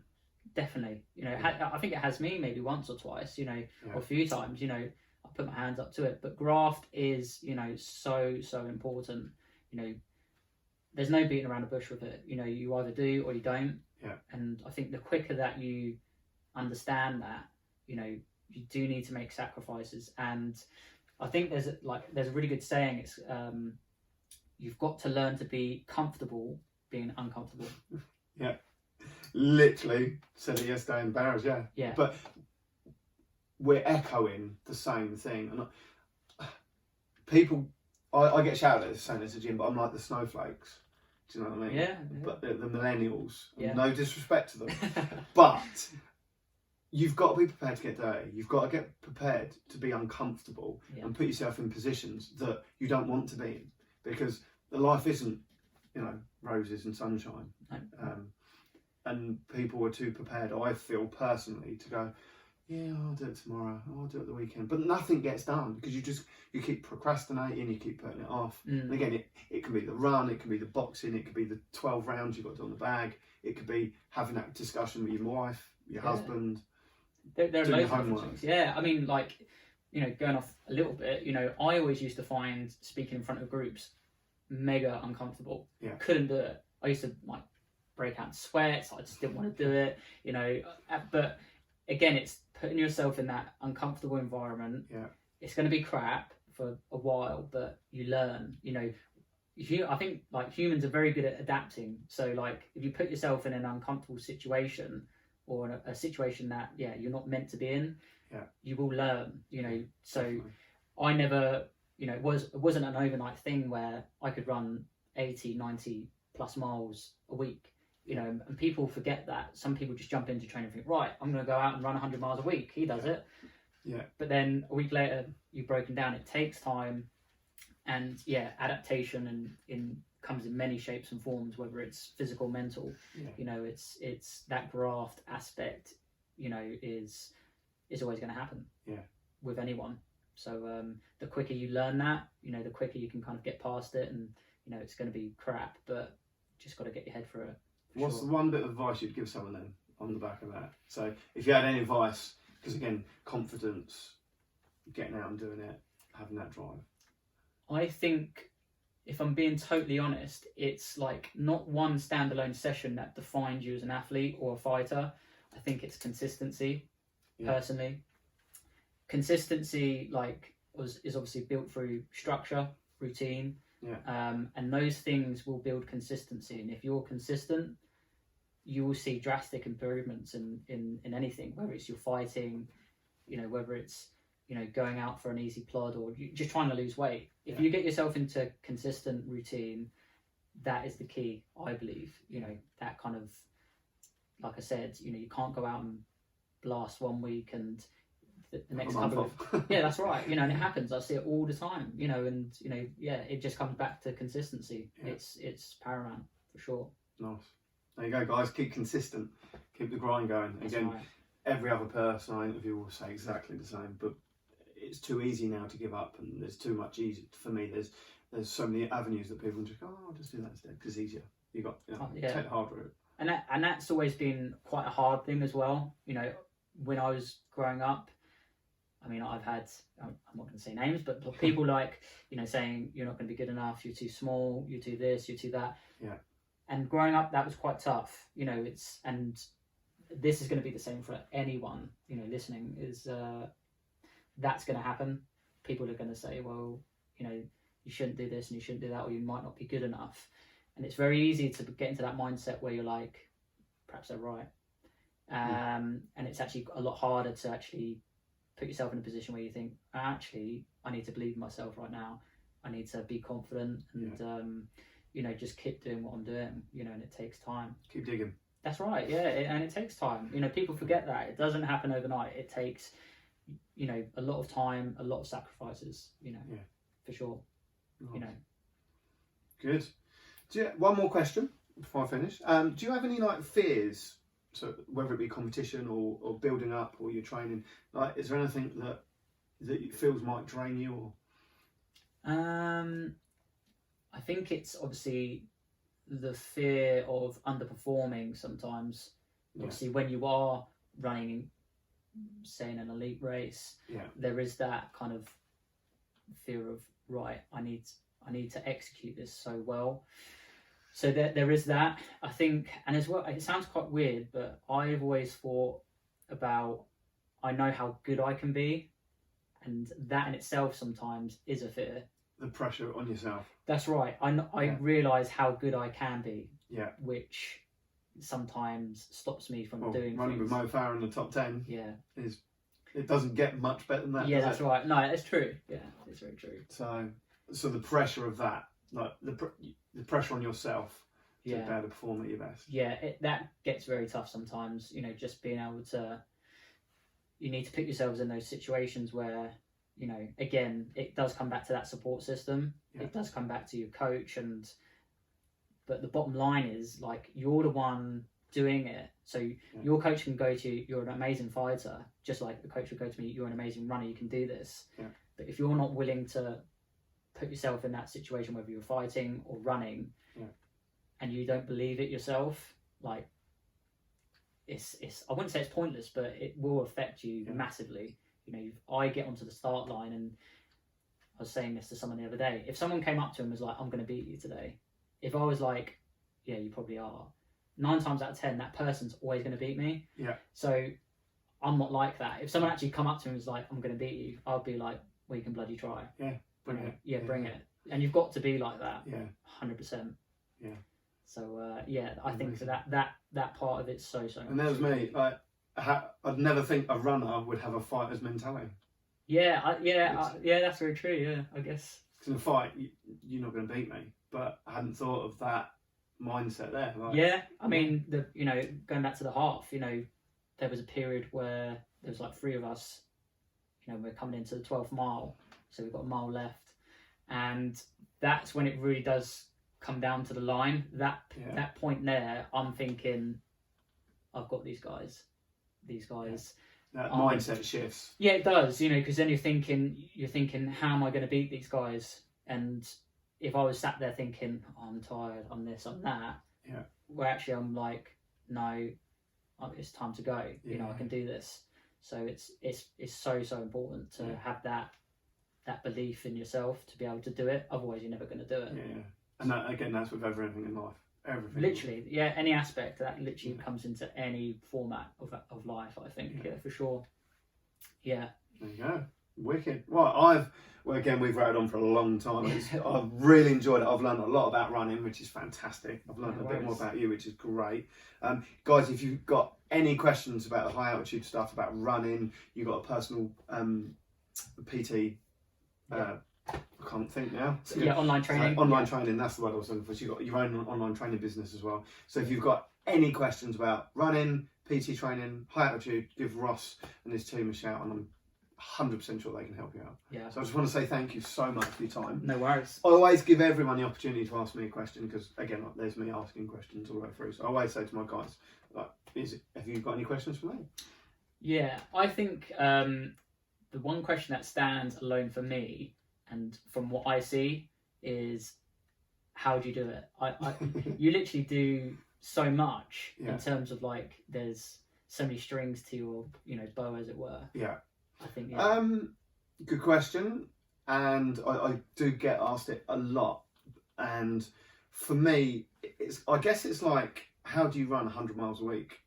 Definitely. I think it has me maybe once or twice, or a few times, I put my hands up to it. But graft is, so important. There's no beating around the bush with it. You either do or you don't.
Yeah.
And I think the quicker that you understand that, you do need to make sacrifices. And I think there's a really good saying. It's you've got to learn to be comfortable being uncomfortable.
Yeah. Literally said it yesterday in Barrows,
yeah.
But we're echoing the same thing. And people, I get shouted at saying this at gym, but I'm like the snowflakes. Do you know what I mean?
Yeah.
But the millennials,
Yeah.
no disrespect to them, but you've got to be prepared to get dirty. You've got to get prepared to be uncomfortable and put yourself in positions that you don't want to be in, because the life isn't, roses and sunshine. And people are too prepared, I feel personally, to go, yeah, I'll do it tomorrow, I'll do it the weekend. But nothing gets done because you keep procrastinating, you keep putting it off. And again, it can be the run, it can be the boxing, it could be the 12 rounds you've got to do on the bag, it could be having that discussion with your wife, your husband.
There are loads of different things. Yeah, I mean, going off a little bit, I always used to find speaking in front of groups mega uncomfortable.
Yeah.
Couldn't do it. I used to break out in sweats. I just didn't want to do it, But again, it's putting yourself in that uncomfortable environment.
Yeah.
It's going to be crap for a while, but you learn. I think humans are very good at adapting. So if you put yourself in an uncomfortable situation, or a situation that you're not meant to be in, you will learn. So
Definitely.
I never, it wasn't an overnight thing where I could run 80, 90 plus miles a week. And people forget that. Some people just jump into training and think, right, I'm going to go out and run 100 miles a week. He does it.
Yeah.
But then a week later, you've broken down. It takes time, and adaptation comes in many shapes and forms, whether it's physical, mental.
Yeah.
It's that graft aspect. Is always going to happen.
Yeah.
With anyone. So the quicker you learn that, the quicker you can kind of get past it, and it's going to be crap, but just got to get your head through it.
What's the one bit of advice you'd give someone then on the back of that? So if you had any advice, because again, confidence, getting out and doing it, having that drive.
I think, if I'm being totally honest, it's not one standalone session that defines you as an athlete or a fighter. I think it's consistency, personally. Consistency, is obviously built through structure, routine.
Yeah.
And those things will build consistency. And if you're consistent, you will see drastic improvements in anything, whether it's your fighting, whether it's, going out for an easy plod, or you just trying to lose weight. If you get yourself into consistent routine, that is the key, I believe. That kind of, like I said, you can't go out and blast 1 week and the next couple of, that's right. And it happens. I see it all the time, and it just comes back to consistency. It's paramount for sure.
Nice. There you go, guys. Keep consistent. Keep the grind going.
That's
Again,
right.
Every other person I interview will say exactly the same, but it's too easy now to give up, and there's too much easy for me. There's so many avenues that people just go, oh, I'll just do that instead because it's easier. You got take the hard route.
And that's always been quite a hard thing as well. When I was growing up, I mean, I've had, I'm not going to say names, but people saying you're not going to be good enough, you're too small, you're too this, you're too that.
Yeah.
And growing up, that was quite tough. And this is going to be the same for anyone, listening, is that's going to happen. People are going to say, well, you shouldn't do this and you shouldn't do that, or you might not be good enough. And it's very easy to get into that mindset where you're like, perhaps they're right. And it's actually a lot harder to actually put yourself in a position where you think, actually, I need to believe in myself right now. I need to be confident and, just keep doing what I'm doing, and it takes time.
Keep digging.
That's right, yeah, and it takes time. You know, people forget that. It doesn't happen overnight. It takes, you know, a lot of time, a lot of sacrifices, you know, for sure.
Nice.
You know.
Good. One more question before I finish. Do you have any like fears, so whether it be competition or building up or your training? Like, is there anything that feels might drain you? Or
I think it's obviously the fear of underperforming sometimes. Obviously, when you are running, say, in an elite race, there is that kind of fear of, right, I need to execute this so well. So there is that, I think. And as well, it sounds quite weird, but I've always thought about, I know how good I can be, and that in itself sometimes is a fear.
The pressure on yourself.
That's right. I realise how good I can be.
Yeah.
Which sometimes stops me from doing
running
things.
with Mo Farah in the top 10.
Yeah.
It doesn't get much better than that.
Yeah, that's right. No, it's true. Yeah, it's very true.
So the pressure of that, like the pressure on yourself to be able to perform at your best.
Yeah, that gets very tough sometimes. You know, just being able to. You need to put yourselves in those situations where, you know, again, it does come back to that support system. Yeah. It does come back to your coach, but the bottom line is, like, you're the one doing it. So your coach can go to you, you're an amazing fighter, just like the coach would go to me, you're an amazing runner, you can do this. Yeah. But if you're not willing to put yourself in that situation, whether you're fighting or running, and you don't believe it yourself, like, it's I wouldn't say it's pointless, but it will affect you massively. You know, I get onto the start line, and I was saying this to someone the other day. If someone came up to him and was like, I'm going to beat you today, if I was like, yeah, you probably are, 9 times out of 10, that person's always going to beat me. Yeah. So I'm not like that. If someone actually come up to me and was like, I'm going to beat you, I'll be like, well, you can bloody try.
Yeah, bring it.
Yeah, bring it. And you've got to be like that.
Yeah.
100%.
Yeah.
So, I think that part of it's so
And that was me. Like, I'd never think a runner would have a fighter's mentality.
Yeah, that's very true. Yeah, I guess.
Because in a fight, you're not going to beat me. But I hadn't thought of that mindset there. Like,
yeah, I mean, going back to the half, there was a period where there was like 3 of us. We're coming into the 12th mile, so we've got a mile left, and that's when it really does come down to the line. That point there, I'm thinking, I've got these guys.
That mindset shifts.
Yeah, it does. Because then you're thinking, how am I going to beat these guys? And if I was sat there thinking, oh, I'm tired, I'm this, I'm that, where actually I'm like, no, it's time to go. I can do this. So it's so important to have that belief in yourself to be able to do it. Otherwise, you're never going to do it.
Yeah. And that's with everything in life. Everything.
Literally, any aspect that literally comes into any format of life, I think, for sure. Yeah.
There you go. Wicked. Well, again, we've rattled on for a long time. I've really enjoyed it. I've learned a lot about running, which is fantastic. I've learned a bit more about you, which is great. Guys, if you've got any questions about the high altitude stuff, about running, you've got a personal PT. I can't think now.
So, online training.
Online training, that's the word I was looking for. So you've got your own online training business as well. So if you've got any questions about running, PT training, high altitude, give Ross and his team a shout, and I'm 100% sure they can help you out.
Yeah.
So I just want to say thank you so much for your time.
No worries.
I always give everyone the opportunity to ask me a question, because again, there's me asking questions all the way through. So I always say to my guys, like, have you got any questions for me? Yeah,
I think the one question that stands alone for me, and from what I see, is how do you do it? You literally do so much in terms of, like, there's so many strings to your bow, as it were. Yeah. I think. Good question, and I do get asked it a lot. And for me, I guess it's like, how do you run 100 miles a week?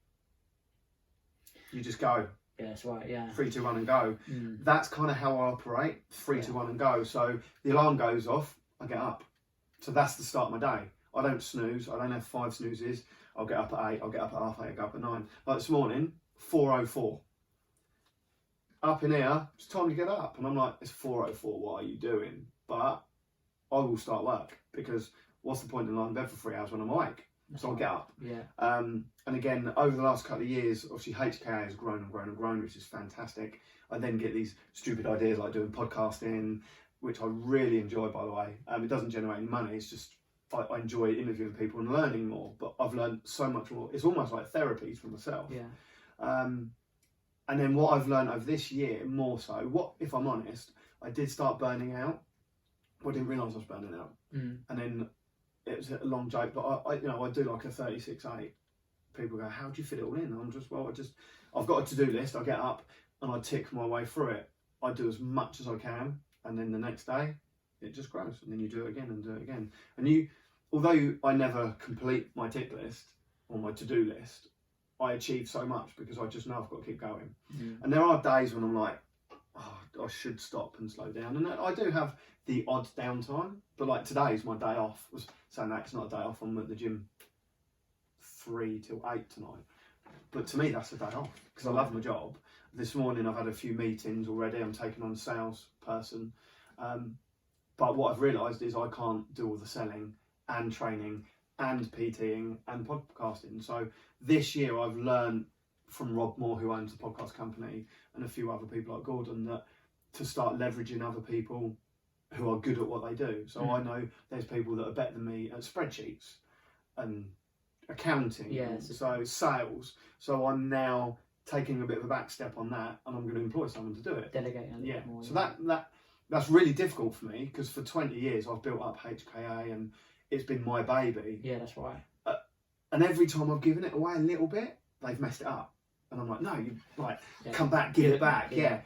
You just go. Yeah, that's right, yeah. 3, 2, 1 and go. That's kind of how I operate. 3, 2, 1 and go. So the alarm goes off, I get up. So that's the start of my day. I don't snooze. I don't have 5 snoozes. I'll get up at 8. I'll get up at half 8. I'll get up at 9. Like this morning, 4:04. Up in here, it's time to get up. And I'm like, it's 4:04. What are you doing? But I will start work, because what's the point in lying in bed for 3 hours when I'm awake?
So I'll get up.
Yeah.
And again, over the last couple of years, obviously HKA has grown and grown and grown, which is fantastic. I then get these stupid ideas like doing podcasting, which I really enjoy, by the way. It doesn't generate any money. It's just I enjoy interviewing people and learning more. But I've learned so much more. It's almost like therapy for myself.
Yeah.
And then what I've learned over this year, more so, what if I'm honest, I did start burning out. I didn't realise I was burning out. And then it was a long joke, but I do like a 36-8. People go, how do you fit it all in? I'm just, I've got a to-do list. I get up and I tick my way through it. I do as much as I can, and then the next day it just grows, and then you do it again and do it again. And although I never complete my tick list or my to-do list, I achieve so much because I just know I've got to keep going. And there are days when I'm like, oh, I should stop and slow down. And I do have the odd downtime, but like today's my day off. Was saying that it's not a day off. I'm at the gym 3 till 8 tonight. But to me, that's a day off because I love my job. This morning I've had a few meetings already. I'm taking on a sales person. But what I've realised is I can't do all the selling and training and PTing and podcasting. So this year I've learned from Rob Moore, who owns the podcast company, and a few other people like Gordon, that to start leveraging other people who are good at what they do. So I know there's people that are better than me at spreadsheets and accounting, so sales. So I'm now taking a bit of a back step on that, and I'm going to employ someone to do it.
Delegating a little bit more.
So that's really difficult for me because for 20 years I've built up HKA and it's been my baby.
Yeah, that's right.
And every time I've given it away a little bit, they've messed it up. And I'm like, no, you come back, give it back. Yeah.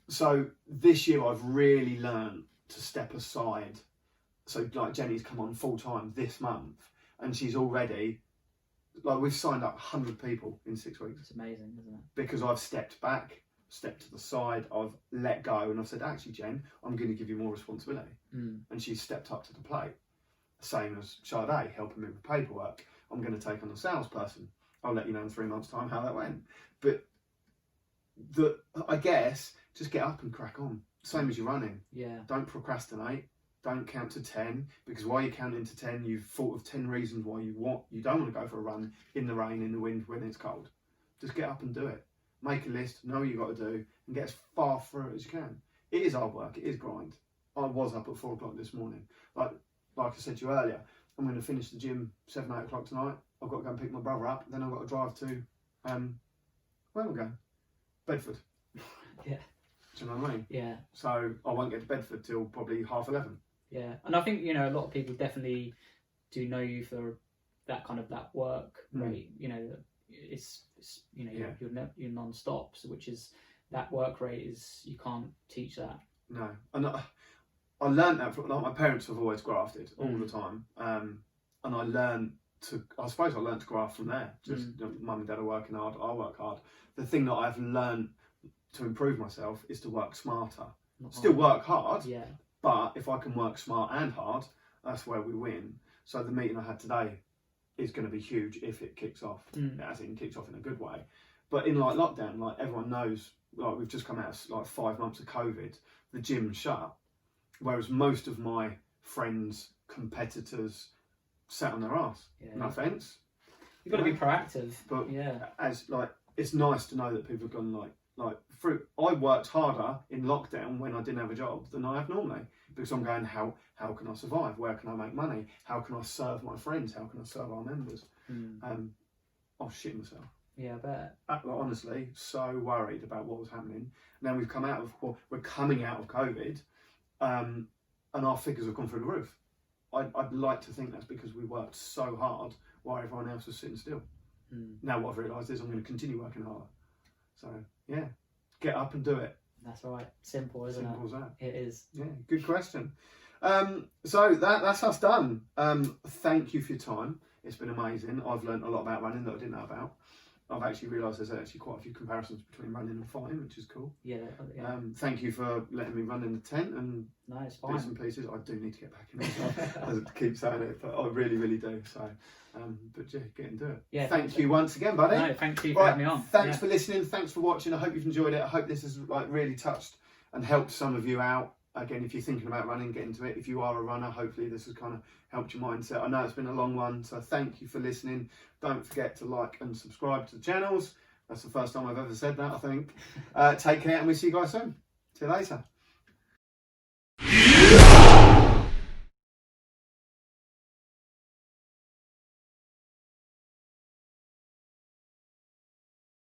So this year I've really learned to step aside. So like Jenny's come on full time this month, and she's already, like, we've signed up 100 people in 6 weeks.
It's amazing, isn't it?
Because I've stepped back, stepped to the side, I've let go, and I've said, actually, Jen, I'm going to give you more responsibility. And she's stepped up to the plate. Same as Sade, helping me with paperwork. I'm going to take on a salesperson. I'll let you know in 3 months' time how that went. But I guess just get up and crack on. Same as you're running.
Yeah. Don't
procrastinate. Don't count to 10, because while you're counting to 10, you've thought of 10 reasons why you don't want to go for a run in the rain, in the wind, when it's cold. Just get up and do it. Make a list, know what you've got to do, and get as far through it as you can. It is hard work. It is grind. I was up at 4 o'clock this morning. Like I said to you earlier, I'm going to finish the gym 7, 8 o'clock tonight. I've got to go and pick my brother up. Then I've got to drive to, where am I going? Bedford.
Yeah.
Do you know what I mean?
Yeah.
So I won't get to Bedford till probably 11:30.
Yeah. And I think, a lot of people definitely do know you for that kind of that work rate. It's you're non-stop, so which is that work rate is, you can't teach that. No.
And I learned that from, like, my parents have always grafted all the time. And I suppose I learned to graft from there. Just mum and dad are working hard, I work hard. The thing that I've learned to improve myself is to work smarter. Still work hard, but if I can work smart and hard, that's where we win. So the meeting I had today is going to be huge if it kicks off, as in kicks off in a good way. But in like lockdown, like everyone knows, like we've just come out of like 5 months of COVID, the gym's shut, whereas most of my friends, competitors, sat on their ass. No offence.
You've got to be proactive.
But as like, it's nice to know that people have gone like through. I worked harder in lockdown when I didn't have a job than I have normally, because I'm going, how can I survive? Where can I make money? How can I serve my friends? How can I serve our members? I was shitting myself.
Yeah, I bet.
Honestly, so worried about what was happening. Now we're coming out of COVID, and our figures have gone through the roof. I'd like to think that's because we worked so hard while everyone else was sitting still. Now what I've realised is I'm going to continue working harder. So yeah, get up and do it.
That's right. Simple, isn't it?
Simple as that.
It is.
Yeah, good question. So that's us done. Thank you for your time. It's been amazing. I've learned a lot about running that I didn't know about. I've actually realised there's actually quite a few comparisons between running and fighting, which is cool.
Yeah.
Thank you for letting me run in the tent and bits and pieces. I do need to get back in it. I keep saying it, but I really, really do. So, but yeah, get into it. Yeah. Thank you once again, buddy.
No, thank you for having me on.
Thanks for listening. Thanks for watching. I hope you've enjoyed it. I hope this has really touched and helped some of you out. again, if you're thinking about running, get into it. If you are a runner, hopefully this has kind of helped your mindset. I know it's been a long one, so thank you for listening. Don't forget to like and subscribe to the channels. That's the first time I've ever said that, I think. Take care, and we'll see you guys soon. See you later.